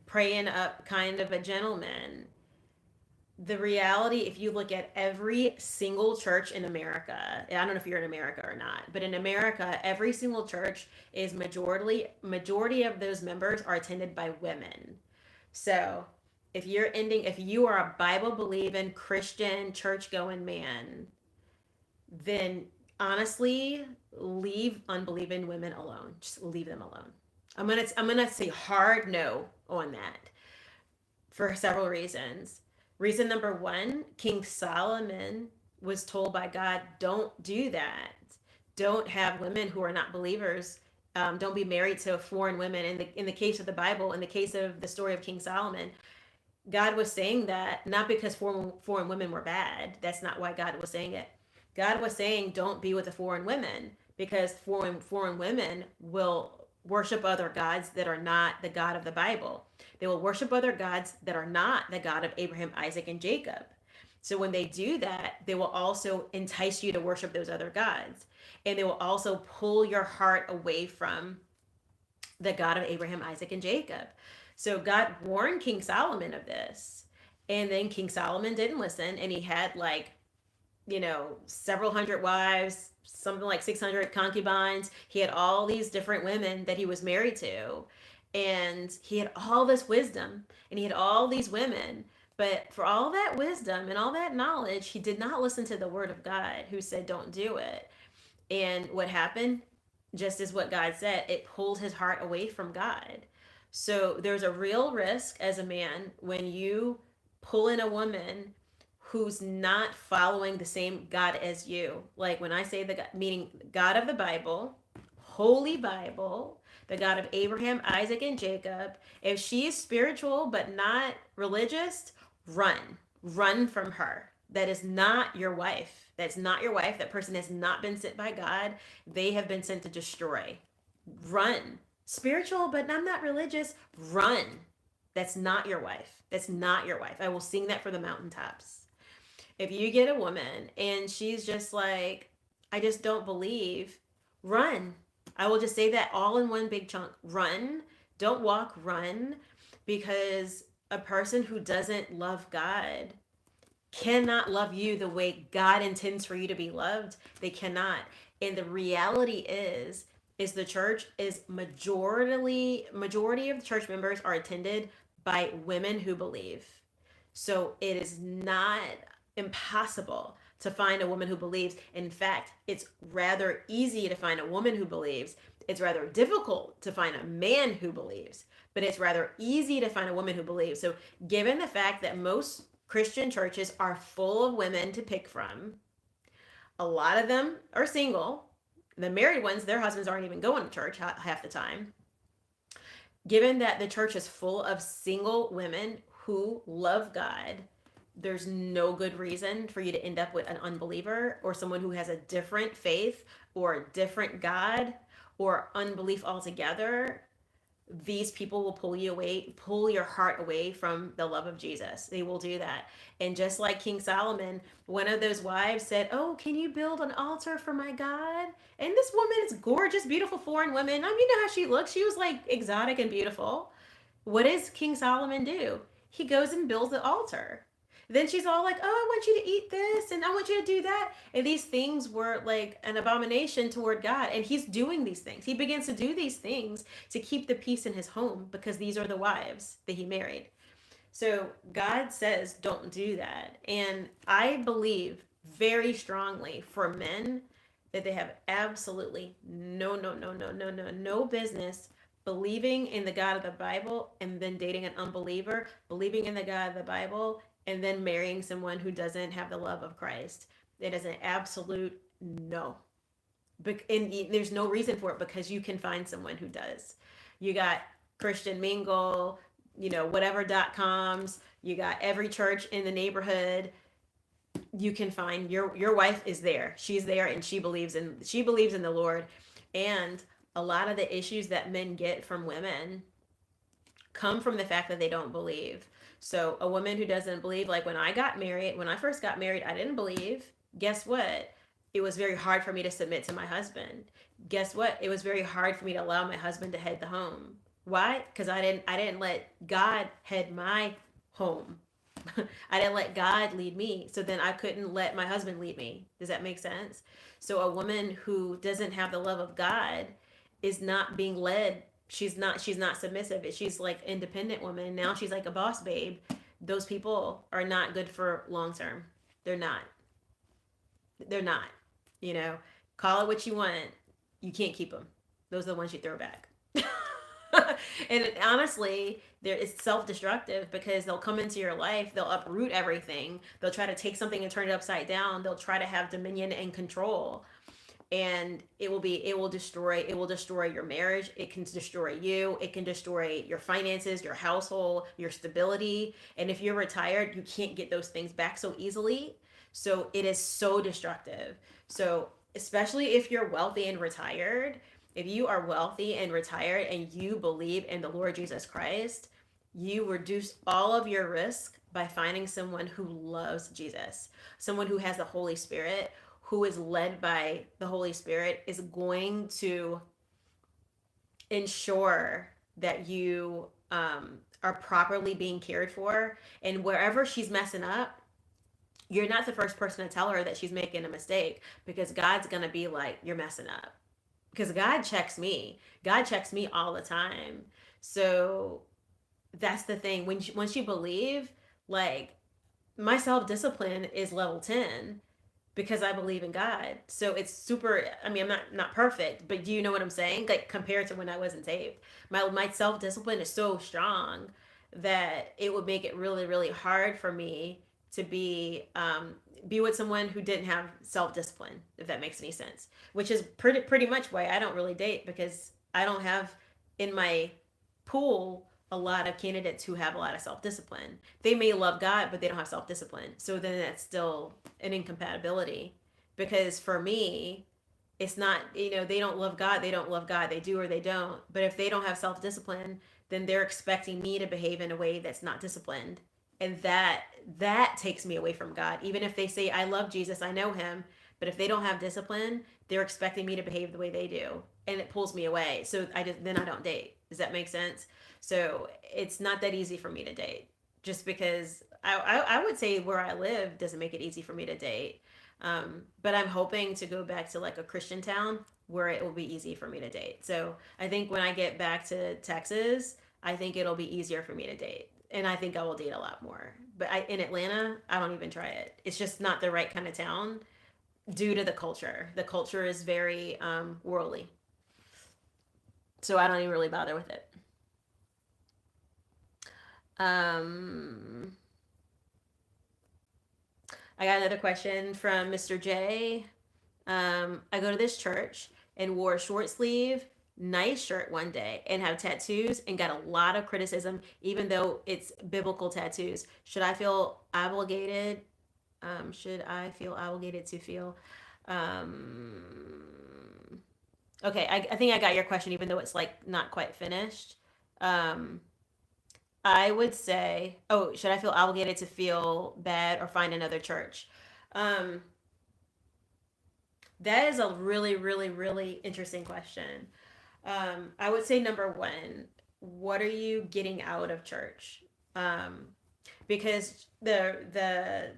praying up kind of a gentleman, the reality, if you look at every single church in America, I don't know if you're in America or not, but in America, every single church is majority of those members are attended by women. So if you are a Bible believing Christian church going man, then honestly, leave unbelieving women alone. Just leave them alone. I'm gonna say hard no on that for several reasons. Reason number one, King Solomon was told by God, don't do that. Don't have women who are not believers. Don't be married to foreign women. In the case of the Bible, in the case of the story of King Solomon, God was saying that not because foreign women were bad. That's not why God was saying it. God was saying don't be with the foreign women because foreign women will worship other gods that are not the God of the Bible. They will worship other gods that are not the God of Abraham, Isaac, and Jacob. So when they do that, they will also entice you to worship those other gods. And they will also pull your heart away from the God of Abraham, Isaac, and Jacob. So God warned King Solomon of this. And then King Solomon didn't listen, and he had like, several hundred wives, something like 600 concubines. He had all these different women that he was married to. And he had all this wisdom and he had all these women. But for all that wisdom and all that knowledge, he did not listen to the word of God who said, don't do it. And what happened, just as what God said, it pulled his heart away from God. So there's a real risk as a man when you pull in a woman who's not following the same God as you. Like when I say the God, meaning God of the Bible, Holy Bible, the God of Abraham, Isaac, and Jacob. If she is spiritual but not religious, run. Run from her. That is not your wife. That's not your wife. That person has not been sent by God. They have been sent to destroy. Run. Spiritual, but I'm not religious. Run. That's not your wife. That's not your wife. I will sing that from the mountaintops. If you get a woman and she's just like, I just don't believe, run. I will just say that all in one big chunk. Run. Don't walk, run. Because a person who doesn't love God cannot love you the way God intends for you to be loved. They cannot. And the reality is the church is majority of the church members are attended by women who believe. So it is not impossible to find a woman who believes. In fact, it's rather easy to find a woman who believes. It's rather difficult to find a man who believes, but it's rather easy to find a woman who believes. So given the fact that most Christian churches are full of women to pick from, a lot of them are single. The married ones, their husbands aren't even going to church half the time. Given that the church is full of single women who love God, there's no good reason for you to end up with an unbeliever or someone who has a different faith or a different God or unbelief altogether. These people will pull your heart away from the love of Jesus. They will do that. And just like King Solomon, one of those wives said, oh, can you build an altar for my God? And this woman is gorgeous, beautiful foreign woman. You know how she looks. She was like exotic and beautiful. What does King Solomon do? He goes and builds the altar. Then she's all like, "Oh, I want you to eat this and I want you to do that." And these things were like an abomination toward God. And he's doing these things. He begins to do these things to keep the peace in his home because these are the wives that he married. So God says, don't do that. And I believe very strongly for men that they have absolutely no business believing in the God of the Bible and then dating an unbeliever, believing in the God of the Bible and then marrying someone who doesn't have the love of Christ. It is an absolute no. And there's no reason for it because you can find someone who does. You got Christian Mingle, whatever.coms. You got every church in the neighborhood. You can find your wife is there. She's there and she believes in the Lord. And a lot of the issues that men get from women come from the fact that they don't believe. So a woman who doesn't believe, like when I first got married, I didn't believe. Guess what? It was very hard for me to submit to my husband. Guess what? It was very hard for me to allow my husband to head the home. Why? Because I didn't let God head my home. I didn't let God lead me. So then I couldn't let my husband lead me. Does that make sense? So a woman who doesn't have the love of God is not being led. She's not submissive. She's like independent woman. Now she's like a boss babe. Those people are not good for long term. They're not. They're not. You know, call it what you want. You can't keep them. Those are the ones you throw back. And honestly, it's self-destructive because they'll come into your life, they'll uproot everything, they'll try to take something and turn it upside down, they'll try to have dominion and control, and it will destroy your marriage, it can destroy you, it can destroy your finances, your household, your stability. And if you're retired, you can't get those things back so easily. So it is so destructive. So especially if you're wealthy and retired, if you are wealthy and retired and you believe in the Lord Jesus Christ, you reduce all of your risk by finding someone who loves Jesus, someone who has the Holy Spirit, who is led by the Holy Spirit, is going to ensure that you are properly being cared for. And wherever she's messing up, you're not the first person to tell her that she's making a mistake, because God's going to be like, you're messing up. Because God checks me. God checks me all the time. So that's the thing. Once you believe, like, my self-discipline is level 10 because I believe in God. So it's super, I mean, I'm not perfect, but do you know what I'm saying? Like, compared to when I wasn't saved, my self-discipline is so strong that it would make it really, really hard for me to be with someone who didn't have self-discipline, if that makes any sense. Which is pretty much why I don't really date, because I don't have in my pool a lot of candidates who have a lot of self-discipline. They may love God, but they don't have self-discipline. So then that's still an incompatibility. Because for me, it's not, they don't love God, they don't love God. They do or they don't. But if they don't have self-discipline, then they're expecting me to behave in a way that's not disciplined. And that takes me away from God. Even if they say, I love Jesus, I know him, but if they don't have discipline, they're expecting me to behave the way they do. And it pulls me away. So I don't date. Does that make sense? So it's not that easy for me to date, just because I would say where I live doesn't make it easy for me to date. But I'm hoping to go back to like a Christian town where it will be easy for me to date. So I think when I get back to Texas, I think it'll be easier for me to date. And I think I will date a lot more. But in Atlanta, I don't even try it. It's just not the right kind of town due to the culture. The culture is very worldly. So I don't even really bother with it. I got another question from Mr. J. I go to this church and wore a short sleeve, nice shirt one day and have tattoos and got a lot of criticism, even though it's biblical tattoos. Should I feel obligated? Should I feel obligated to feel? Okay, I think I got your question, even though it's like not quite finished. Um, I would say, oh, should I feel obligated to feel bad or find another church? Um, that is a really, really, really interesting question. I would say number one, what are you getting out of church? because the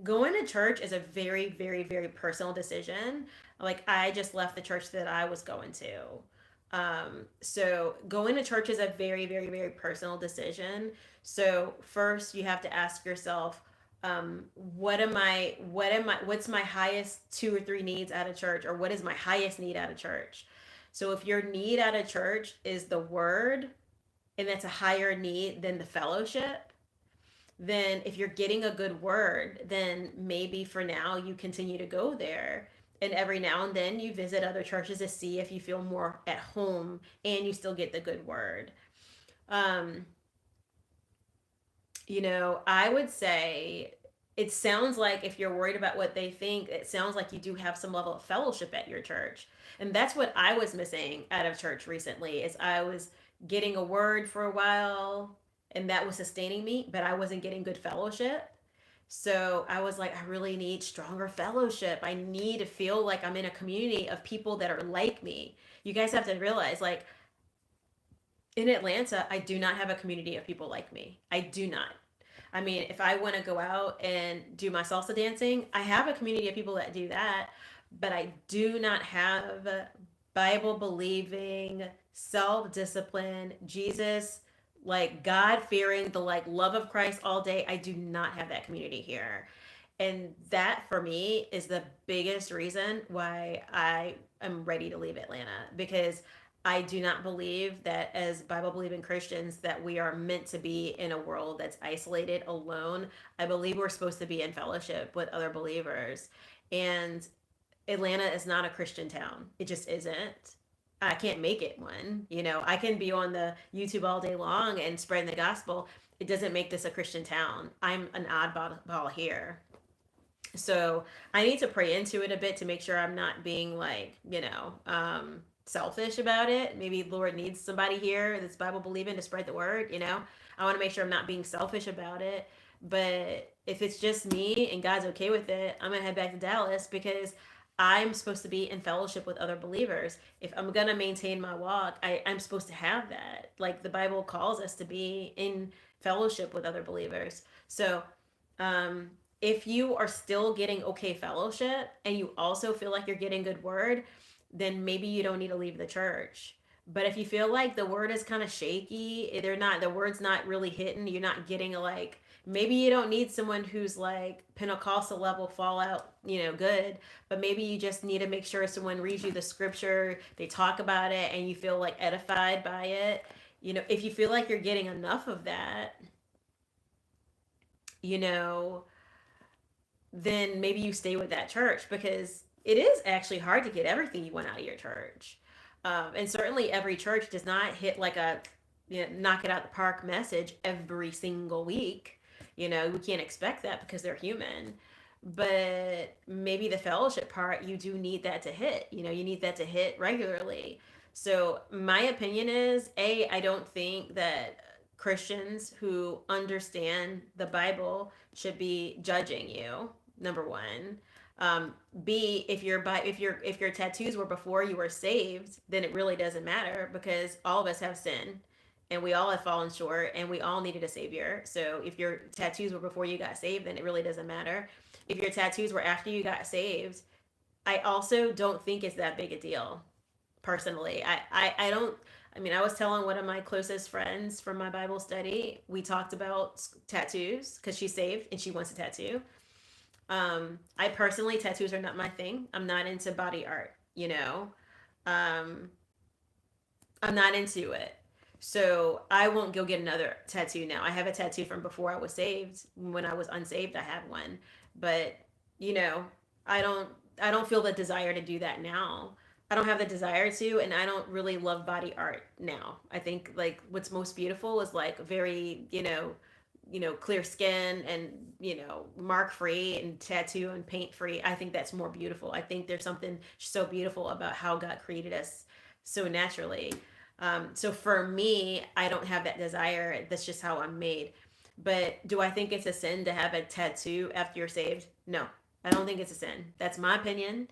going to church is a very, very, very personal decision. Like, I just left the church that I was going to. So going to church is a very, very, very personal decision. So first you have to ask yourself, what's my highest two or three needs out of church, or what is my highest need out of church? So if your need out of church is the word, and that's a higher need than the fellowship, then if you're getting a good word, then maybe for now you continue to go there. And every now and then you visit other churches to see if you feel more at home and you still get the good word. Um, I would say it sounds like, if you're worried about what they think, it sounds like you do have some level of fellowship at your church. And that's what I was missing out of church recently, is I was getting a word for a while and that was sustaining me, but I wasn't getting good fellowship. So I was like, I really need stronger fellowship. I need to feel like I'm in a community of people that are like me. You guys have to realize, like, in Atlanta, I do not have a community of people like me. I do not. I mean, if I want to go out and do my salsa dancing, I have a community of people that do that, but I do not have Bible believing, self discipline, Jesus, like God fearing, the like love of Christ all day. I do not have that community here. And that for me is the biggest reason why I am ready to leave Atlanta, because I do not believe that as Bible believing Christians that we are meant to be in a world that's isolated, alone. I believe we're supposed to be in fellowship with other believers. And Atlanta is not a Christian town. It just isn't. I can't make it one. I can be on the YouTube all day long and spreading the gospel. It doesn't make this a Christian town. I'm an oddball here. So I need to pray into it a bit to make sure I'm not being like, selfish about it. Maybe Lord needs somebody here that's Bible believing to spread the word. I want to make sure I'm not being selfish about it. But if it's just me and God's okay with it, I'm going to head back to Dallas, because I'm supposed to be in fellowship with other believers. If I'm going to maintain my walk, I'm supposed to have that. Like, the Bible calls us to be in fellowship with other believers. So, um, if you are still getting okay fellowship and you also feel like you're getting good word, then maybe you don't need to leave the church. But if you feel like the word is kind of shaky, the word's not really hitting, you're not getting maybe you don't need someone who's like Pentecostal level fallout, good, but maybe you just need to make sure someone reads you the scripture, they talk about it, and you feel like edified by it. If you feel like you're getting enough of that, you know, then maybe you stay with that church, because it is actually hard to get everything you want out of your church. And certainly every church does not hit like a knock it out the park message every single week. We can't expect that because they're human. But maybe the fellowship part, you do need that to hit. You need that to hit regularly. So my opinion is, I don't think that Christians who understand the Bible should be judging you. Number one. B, if your tattoos were before you were saved, then it really doesn't matter, because all of us have sin and we all have fallen short and we all needed a savior. So if your tattoos were before you got saved, then it really doesn't matter. If your tattoos were after you got saved, I also don't think it's that big a deal. Personally, I don't. I mean, I was telling one of my closest friends from my Bible study, we talked about tattoos because she's saved and she wants a tattoo. I personally, tattoos are not my thing. I'm not into body art. Um, I'm not into it. So I won't go get another tattoo now. I have a tattoo from before I was saved. When I was unsaved, I had one. But, you know, I don't I don't feel the desire to do that now. I don't have the desire to, and I don't really love body art now. I think like what's most beautiful is like very, clear skin and, mark free and tattoo and paint free. I think that's more beautiful. I think there's something so beautiful about how God created us so naturally. So for me, I don't have that desire. That's just how I'm made. But do I think it's a sin to have a tattoo after you're saved? No, I don't think it's a sin. That's my opinion.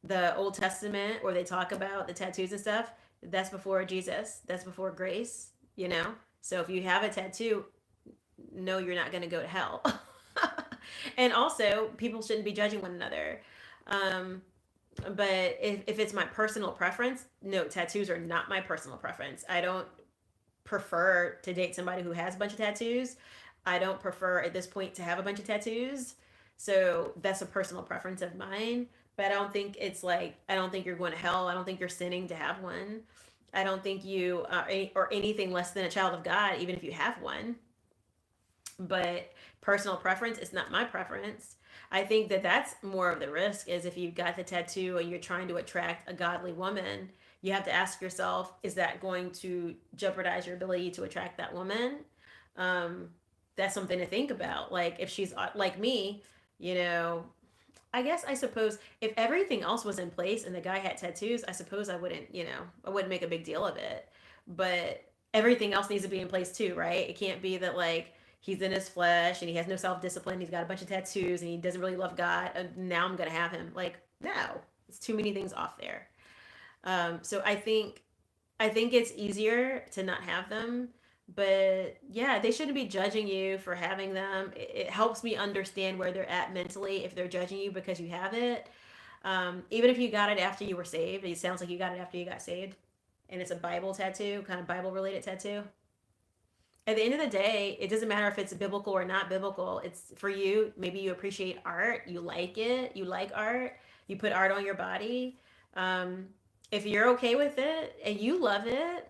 The Old Testament, where they talk about the tattoos and stuff, that's before Jesus. That's before grace. So if you have a tattoo, know you're not going to go to hell. And also, people shouldn't be judging one another. Um, but if it's my personal preference, no, tattoos are not my personal preference. I don't prefer to date somebody who has a bunch of tattoos. I don't prefer at this point to have a bunch of tattoos. So that's a personal preference of mine. But I don't think it's like, I don't think you're going to hell. I don't think you're sinning to have one. I don't think you are or anything less than a child of God, even if you have one. But personal preference is not my preference. I think that that's more of the risk is if you've got the tattoo and you're trying to attract a godly woman, you have to ask yourself, is that going to jeopardize your ability to attract that woman? Um, that's something to think about. Like if she's like me, you know, I suppose if everything else was in place and the guy had tattoos, I suppose I wouldn't, I wouldn't make a big deal of it. But everything else needs to be in place too, right? It can't be that like he's in his flesh and he has no self discipline. He's got a bunch of tattoos and he doesn't really love God. And now I'm gonna have him. Like no, it's too many things off there. So I think it's easier to not have them, but yeah, they shouldn't be judging you for having them. It helps me understand where they're at mentally if they're judging you because you have it. Even if you got it after you were saved, it sounds like you got it after you got saved, and it's a Bible tattoo, kind of Bible related tattoo. At the end of the day, it doesn't matter if it's biblical or not biblical. It's for you. Maybe you appreciate art, you like it, you like art, you put art on your body. Um, if you're okay with it and you love it,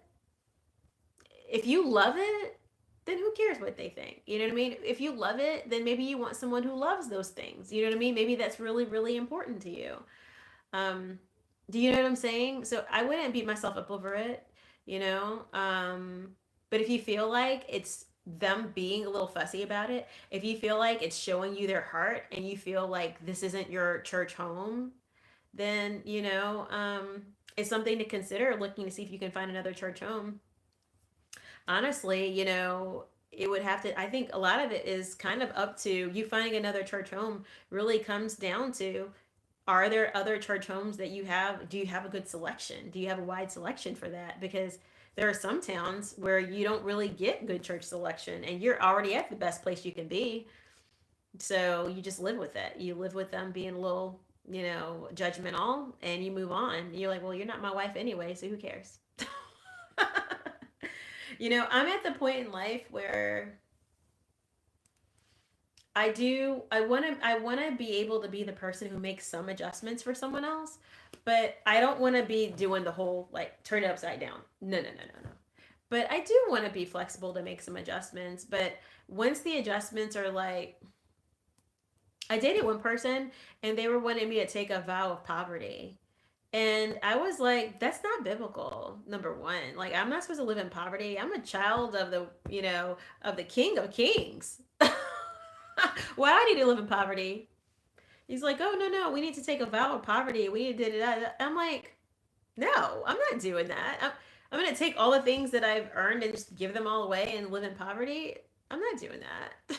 if you love it, then who cares what they think? You know what I mean? If you love it, then maybe you want someone who loves those things. You know what I mean? Maybe that's really, really important to you. Um, do you know what I'm saying? So I wouldn't beat myself up over it, you know? But if you feel like it's them being a little fussy about it, if you feel like it's showing you their heart and you feel like this isn't your church home, then, it's something to consider looking to see if you can find another church home. Honestly, it would have to, I think a lot of it is kind of up to you finding another church home really comes down to are there other church homes that you have? Do you have a good selection? Do you have a wide selection for that? Because there are some towns where you don't really get good church selection and you're already at the best place you can be. So you just live with it. You live with them being a little, judgmental and you move on. You're like, well, you're not my wife anyway, so who cares? I'm at the point in life where I want to be able to be the person who makes some adjustments for someone else, but I don't want to be doing the whole like turn it upside down. No, no, no, no, no. But I do want to be flexible to make some adjustments, but once the adjustments are like I dated one person and they were wanting me to take a vow of poverty. And I was like, that's not biblical. Number one, like I'm not supposed to live in poverty. I'm a child of the King of Kings. Why do I need to live in poverty? He's like, oh no, no, we need to take a vow of poverty. We need to do that. I'm like, no, I'm not doing that. I'm gonna take all the things that I've earned and just give them all away and live in poverty. I'm not doing that.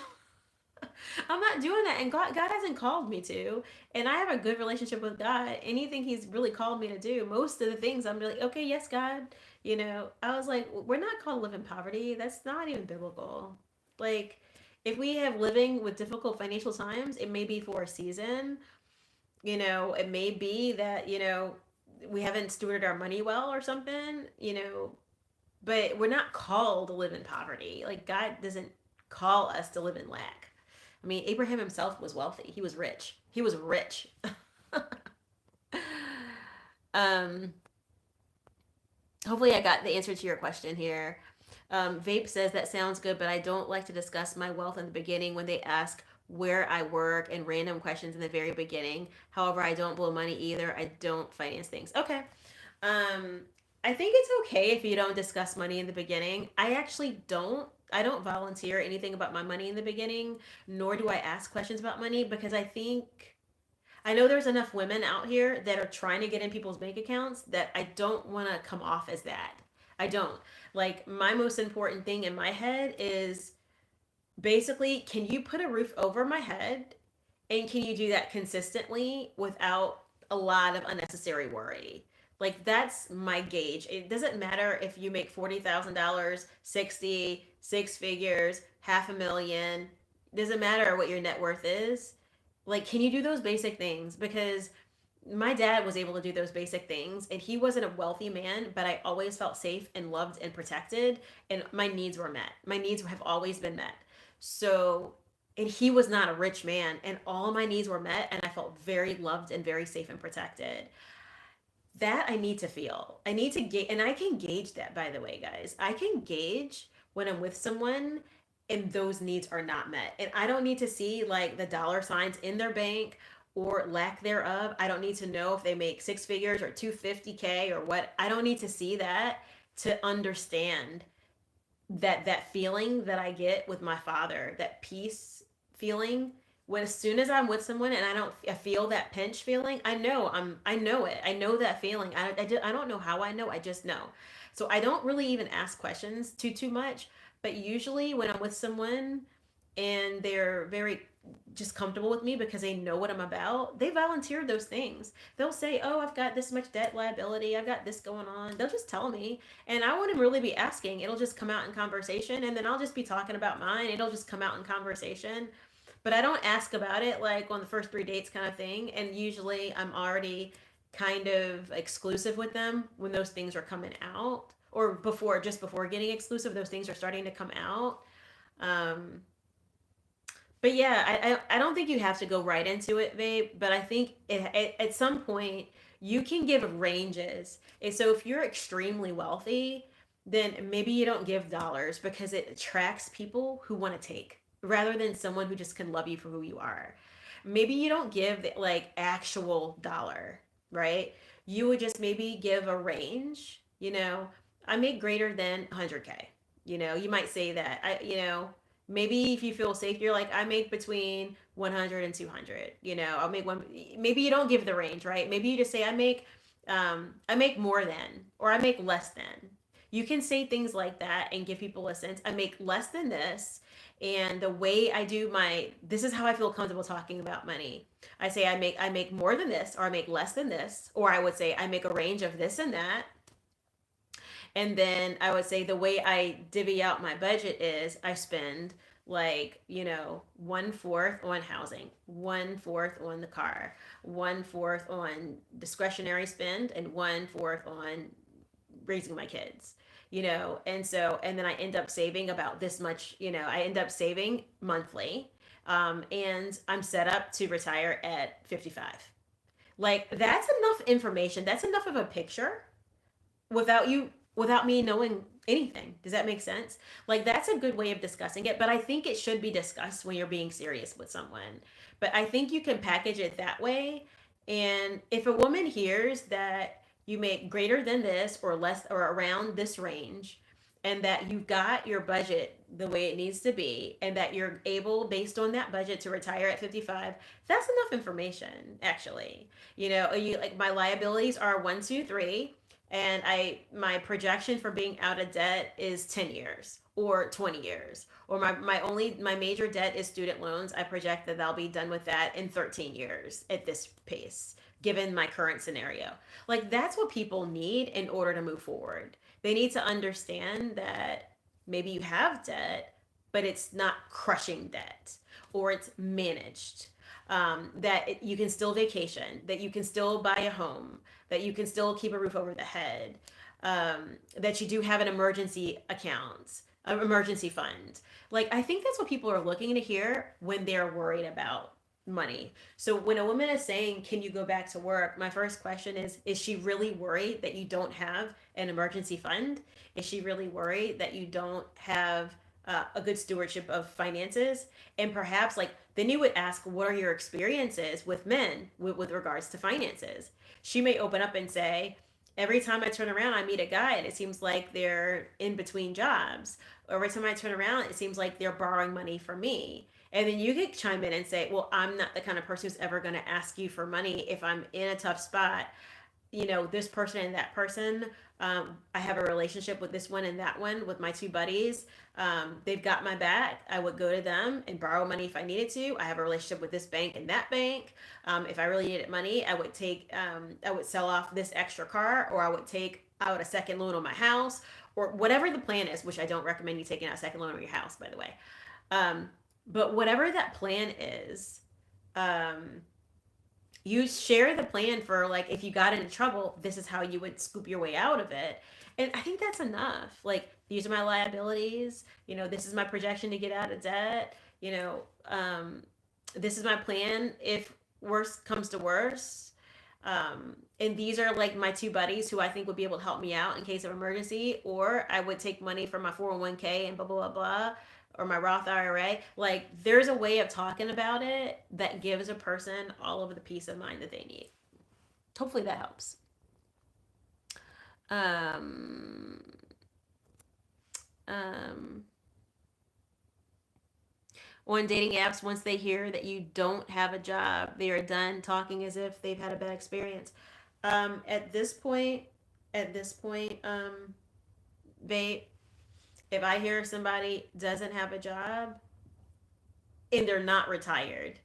I'm not doing that. And God hasn't called me to. And I have a good relationship with God. Anything He's really called me to do, most of the things I'm really, okay, yes, God. I was like, we're not called to live in poverty. That's not even biblical. Like, if we have living with difficult financial times, it may be for a season. It may be that, we haven't stewarded our money well or something, but we're not called to live in poverty. Like, God doesn't call us to live in lack. I mean, Abraham himself was wealthy. He was rich. He was rich. um, hopefully, I got the answer to your question here. Vape says that sounds good, but I don't like to discuss my wealth in the beginning when they ask where I work and random questions in the very beginning. However, I don't blow money either. I don't finance things. Okay. Um, I think it's okay if you don't discuss money in the beginning. I actually don't. I don't volunteer anything about my money in the beginning, nor do I ask questions about money because I know there's enough women out here that are trying to get in people's bank accounts that I don't want to come off as that. I don't. Like, my most important thing in my head is basically, can you put a roof over my head? And can you do that consistently without a lot of unnecessary worry? Like, that's my gauge. It doesn't matter if you make $40,000, 60, six figures, half a million, doesn't matter what your net worth is. Like, can you do those basic things? Because my dad was able to do those basic things, and he wasn't a wealthy man, but I always felt safe and loved and protected, and my needs were met. My needs have always been met. So, and he was not a rich man, and all of my needs were met, and I felt very loved and very safe and protected. That I need to feel. I need to gauge, and I can gauge that, by the way, guys. I can gauge when I'm with someone and those needs are not met. And I don't need to see like the dollar signs in their bank or lack thereof. I don't need to know if they make six figures or 250K or what. I don't need to see that to understand that feeling that I get with my father, that peace feeling. When as soon as I'm with someone and I feel that pinch feeling, I know it. I know that feeling. I don't know how I know. I just know. So I don't really even ask questions too much. But usually when I'm with someone and they're very just comfortable with me because they know what I'm about, they volunteer those things. They'll say, "Oh, I've got this much debt liability. I've got this going on." They'll just tell me, and I wouldn't really be asking. It'll just come out in conversation, and then I'll just be talking about mine. It'll just come out in conversation, but I don't ask about it like on the first three dates kind of thing. And usually I'm already kind of exclusive with them when those things are coming out, or before, just before getting exclusive, those things are starting to come out. Um, but yeah, I don't think you have to go right into it, babe. But I think at some point you can give ranges. And so if you're extremely wealthy, then maybe you don't give dollars because it attracts people who want to take rather than someone who just can love you for who you are. Maybe you don't give like actual dollar, right? You would just maybe give a range, I make greater than 100K. You might say that. Maybe if you feel safe, you're like, I make between 100 and 200. I'll make one. Maybe you don't give the range, right? Maybe you just say, I make more than, or I make less than. You can say things like that and give people a sense. I make less than this. And the way I do this is how I feel comfortable talking about money. I say I make more than this, or I make less than this, or I would say I make a range of this and that. And then I would say the way I divvy out my budget is I spend like, 1/4 on housing, 1/4 on the car, 1/4 on discretionary spend, and 1/4 on raising my kids. And then I end up saving about this much, I end up saving monthly. And I'm set up to retire at 55. Like, that's enough information. That's enough of a picture without you without me knowing anything. Does that make sense? Like, that's a good way of discussing it, but I think it should be discussed when you're being serious with someone. But I think you can package it that way. And if a woman hears that you make greater than this or less or around this range, and that you've got your budget the way it needs to be, and that you're able based on that budget to retire at 55, that's enough information. Actually, you like, my liabilities are 1, 2, 3, and my projection for being out of debt is 10 years or 20 years, or my major debt is student loans. I project that I'll be done with that in 13 years at this pace, given my current scenario. Like, that's what people need in order to move forward. They need to understand that maybe you have debt, but it's not crushing debt, or it's managed. You can still vacation, that you can still buy a home, that you can still keep a roof over the head, that you do have an emergency account, an emergency fund. Like, I think that's what people are looking to hear when they're worried about money. So when a woman is saying, "Can you go back to work?" My first question is she really worried that you don't have an emergency fund? Is she really worried that you don't have a good stewardship of finances? And perhaps, like, then you would ask, what are your experiences with men with regards to finances? She may open up and say, every time I turn around, I meet a guy and it seems like they're in between jobs. Or every time I turn around, it seems like they're borrowing money from me. And then you could chime in and say, well, I'm not the kind of person who's ever going to ask you for money if I'm in a tough spot. This person and that person, I have a relationship with this one and that one with my two buddies. They've got my back. I would go to them and borrow money if I needed to. I have a relationship with this bank and that bank. If I really needed money, I would sell off this extra car, or I would take out a second loan on my house, or whatever the plan is, which I don't recommend you taking out a second loan on your house, by the way. But whatever that plan is, um, you share the plan for like if you got into trouble, this is how you would scoop your way out of it. And I think that's enough. Like these are my liabilities, this is my projection to get out of debt, this is my plan if worse comes to worse. And these are like my two buddies who I think would be able to help me out in case of emergency, or I would take money from my 401k and blah blah blah blah, or my Roth IRA. Like there's a way of talking about it that gives a person all of the peace of mind that they need. Hopefully that helps. Um, um, on dating apps, once they hear that you don't have a job, they are done talking as if they've had a bad experience. At this point, at this point, they, if I hear somebody doesn't have a job and they're not retired,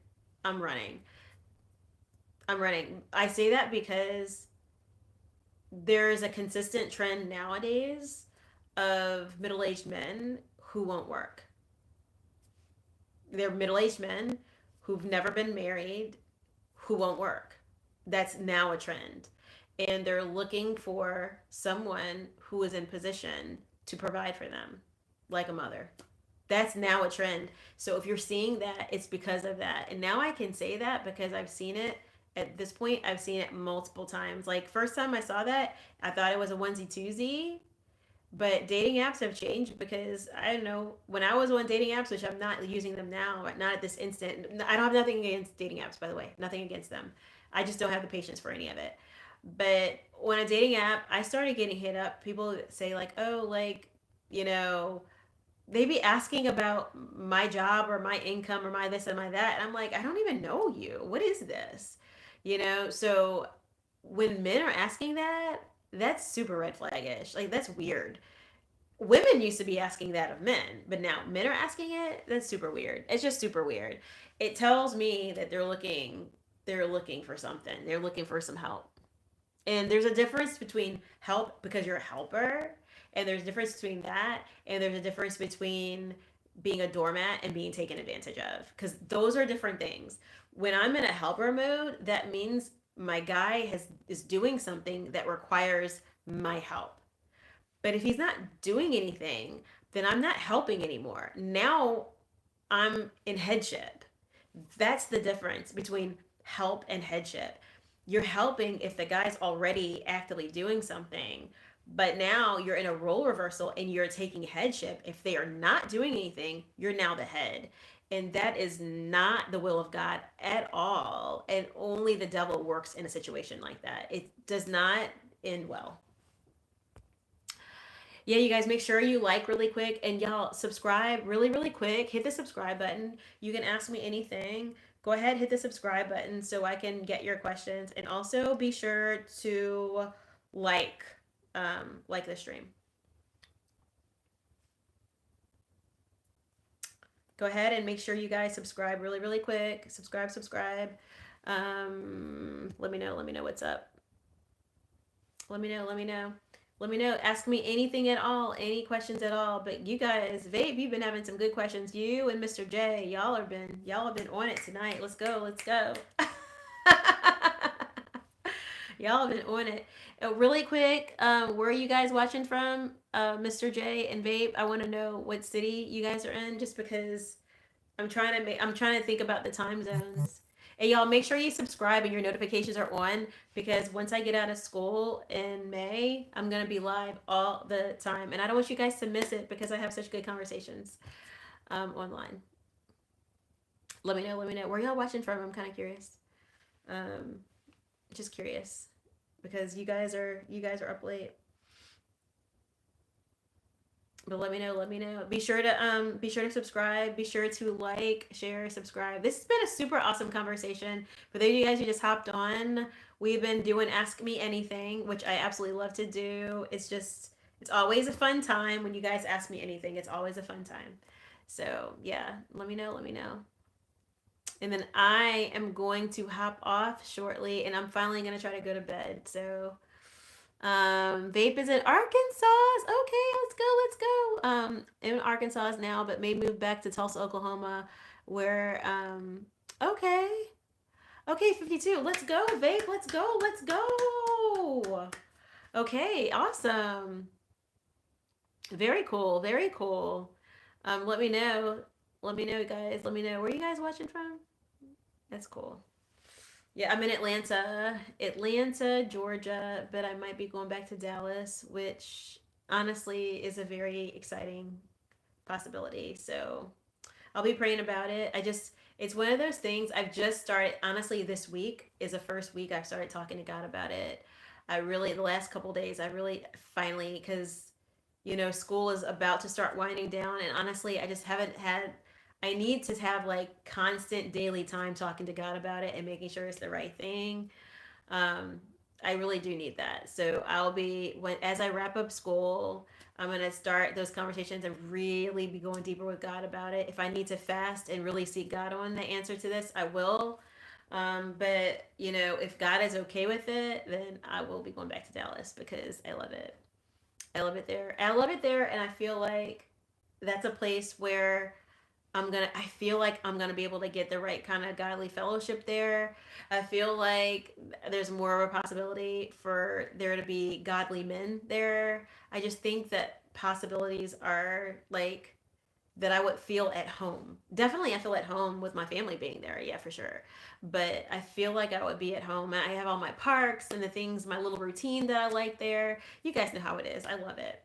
I'm running. I'm running. I say that because there is a consistent trend nowadays of middle-aged men who won't work. They're middle-aged men who've never been married who won't work. That's now a trend. And they're looking for someone who is in position to provide for them, like a mother. That's now a trend. So if you're seeing that, it's because of that. And now I can say that because I've seen it. At this point, I've seen it multiple times. Like first time I saw that, I thought it was a onesie twosie. But dating apps have changed because I don't know, when I was on dating apps, which I'm not using them now, not at this instant. I don't have nothing against dating apps, by the way, nothing against them. I just don't have the patience for any of it. But on a dating app, I started getting hit up. People say like, "Oh, like, you know, they be asking about my job or my income or my this and my that." And I'm like, "I don't even know you. What is this?" So when men are asking that, that's super red flagish. Like that's weird. Women used to be asking that of men, but now men are asking it. That's super weird. It's just super weird. It tells me that they're looking for something. They're looking for some help. And there's a difference between help because you're a helper, and there's a difference between that, and there's a difference between being a doormat and being taken advantage of. Because those are different things. When I'm in a helper mode, that means my guy is doing something that requires my help. But if he's not doing anything, then I'm not helping anymore. Now I'm in headship. That's the difference between help and headship. You're helping if the guy's already actively doing something, but now you're in a role reversal and you're taking headship. If they are not doing anything, you're now the head. And that is not the will of God at all. And only the devil works in a situation like that. It does not end well. Yeah, you guys make sure you like really quick, and y'all subscribe really, really quick. Hit the subscribe button. You can ask me anything. Go ahead, hit the subscribe button so I can get your questions, and also be sure to like like the stream. Go ahead and make sure you guys subscribe really, really quick. Subscribe, subscribe. Let me know what's up. Let me know, let me know. Let me know. Ask me anything at all, any questions at all. But you guys, Vape, you've been having some good questions. You and Mr. J, y'all have been on it tonight. Let's go, let's go. Y'all have been on it. Really quick, where are you guys watching from? Mr. J and Vape. I want to know what city you guys are in, just because I'm trying to think about the time zones. And y'all make sure you subscribe and your notifications are on, because once I get out of school in May, I'm gonna be live all the time. And I don't want you guys to miss it because I have such good conversations online. Let me know. Where y'all watching from? I'm kinda curious. Um, just curious. Because you guys are up late. But let me know. Be sure to subscribe. Be sure to like, share, subscribe. This has been a super awesome conversation. For those of you guys who just hopped on, we've been doing Ask Me Anything, which I absolutely love to do. It's always a fun time when you guys ask me anything. It's always a fun time. So yeah, let me know. And then I am going to hop off shortly, and I'm finally gonna try to go to bed. So Vape is in Arkansas. Okay, let's go, let's go. In Arkansas now, but may move back to Tulsa, Oklahoma, where okay. Okay, 52. Let's go, Vape. Let's go. Let's go. Okay, awesome. Very cool. Very cool. Let me know. Let me know, guys. Let me know. Where are you guys watching from? That's cool. Yeah, I'm in Atlanta, Georgia, but I might be going back to Dallas, which honestly is a very exciting possibility. So I'll be praying about it. It's one of those things I've just started. Honestly, this week is the first week I've started talking to God about it. The last couple days, I really finally, because, school is about to start winding down. And honestly, I just haven't had, I need to have like constant daily time talking to God about it and making sure it's the right thing. Um, I really do need that. So as I wrap up school, I'm gonna start those conversations and really be going deeper with God about it. If I need to fast and really seek God on the answer to this, I will. But if God is okay with it, then I will be going back to Dallas because I love it. I love it there. I love it there, and I feel like that's a place where I feel like I'm gonna be able to get the right kind of godly fellowship there. I feel like there's more of a possibility for there to be godly men there. I just think that possibilities are like that I would feel at home. Definitely I feel at home with my family being there, yeah, for sure. But I feel like I would be at home. I have all my parks and the things, my little routine that I like there. You guys know how it is. I love it.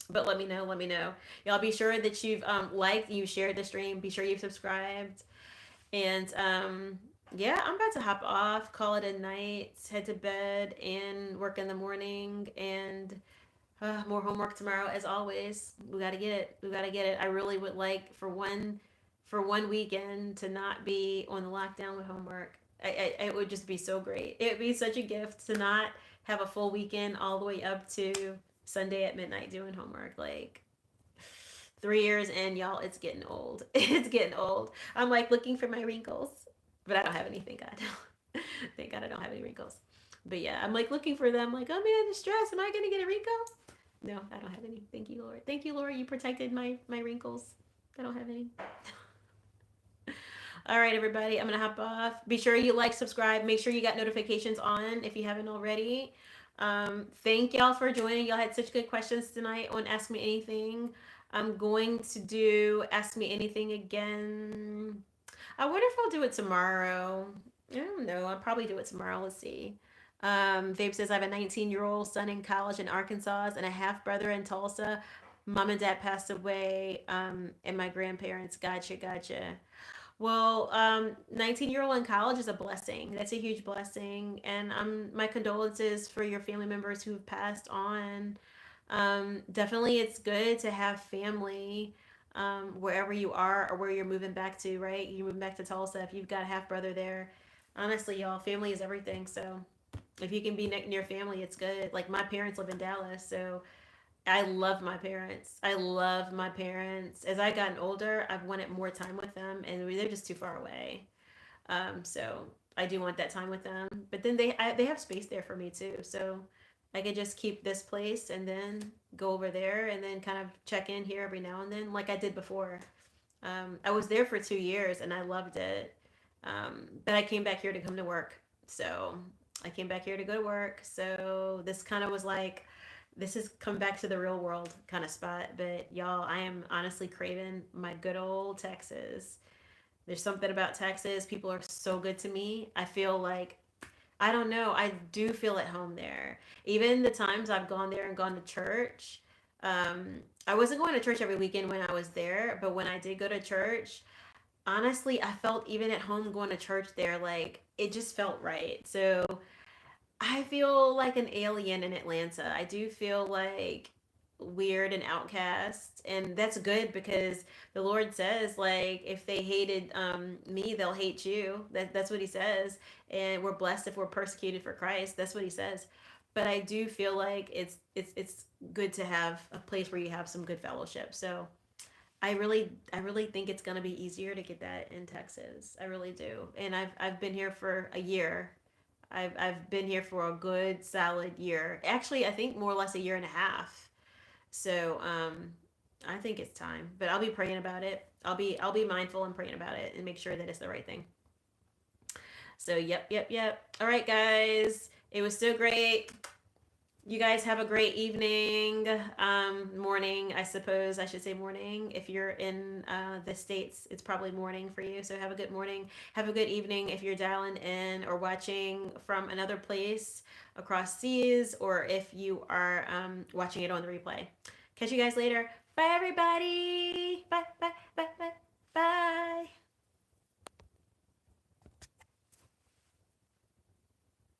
But let me know. Y'all be sure that you've liked, you shared the stream. Be sure you've subscribed. And yeah, I'm about to hop off, call it a night, head to bed, and work in the morning. And more homework tomorrow, as always. We got to get it. We got to get it. I really would like for one weekend to not be on the lockdown with homework. It would just be so great. It would be such a gift to not have a full weekend all the way up to Sunday at midnight doing homework. Like 3 years in, y'all, it's getting old. It's getting old. I'm like looking for my wrinkles, but I don't have any. Thank God. Thank God I don't have any wrinkles. But yeah, I'm like looking for them. Like, oh man, stress. Am I gonna get a wrinkle? No, I don't have any. Thank you, Lord. Thank you, Lord. You protected my wrinkles. I don't have any. All right, everybody. I'm gonna hop off. Be sure you like, subscribe. Make sure you got notifications on if you haven't already. Thank y'all for joining. Y'all had such good questions tonight on Ask Me Anything. I'm going to do Ask Me Anything again. I wonder if I'll do it tomorrow. I don't know. I'll probably do it tomorrow. Let's see. Vape says I have a 19-year-old son in college in Arkansas and a half brother in Tulsa. Mom and dad passed away, and my grandparents. Gotcha, gotcha. Well, 19-year-old in college is a blessing. That's a huge blessing, and my condolences for your family members who've passed on. Definitely, it's good to have family wherever you are or where you're moving back to. Right, you moving back to Tulsa if you've got a half brother there. Honestly, y'all, family is everything. So if you can be near family, it's good. Like my parents live in Dallas, so I love my parents. I love my parents. As I gotten older, I've wanted more time with them, and they're just too far away. So I do want that time with them. But then they have space there for me too, so I could just keep this place and then go over there and then kind of check in here every now and then, like I did before. I was there for 2 years and I loved it. But I came back here to come to work. So I came back here to go to work. So this kind of was like, this is come back to the real world kind of spot. But y'all, I am honestly craving my good old Texas. There's something about Texas. People are so good to me. I feel like, I don't know, I do feel at home there. Even the times I've gone there and gone to church, I wasn't going to church every weekend when I was there, but when I did go to church, honestly, I felt even at home going to church there, like it just felt right. So I feel like an alien in Atlanta. I do feel like weird and outcast, and that's good because the Lord says like if they hated me, they'll hate you. That's what he says. And we're blessed if we're persecuted for Christ. That's what he says. But I do feel like it's good to have a place where you have some good fellowship. So I really think it's gonna be easier to get that in Texas. I really do. And I've been here for a year. I've been here for a good solid year. Actually, I think more or less a year and a half. So I think it's time. But I'll be praying about it. I'll be mindful and praying about it and make sure that it's the right thing. So yep. All right, guys. It was so great. You guys have a great evening, morning, I suppose I should say morning. If you're in the States, it's probably morning for you. So have a good morning. Have a good evening if you're dialing in or watching from another place across seas, or if you are watching it on the replay. Catch you guys later. Bye, everybody. Bye.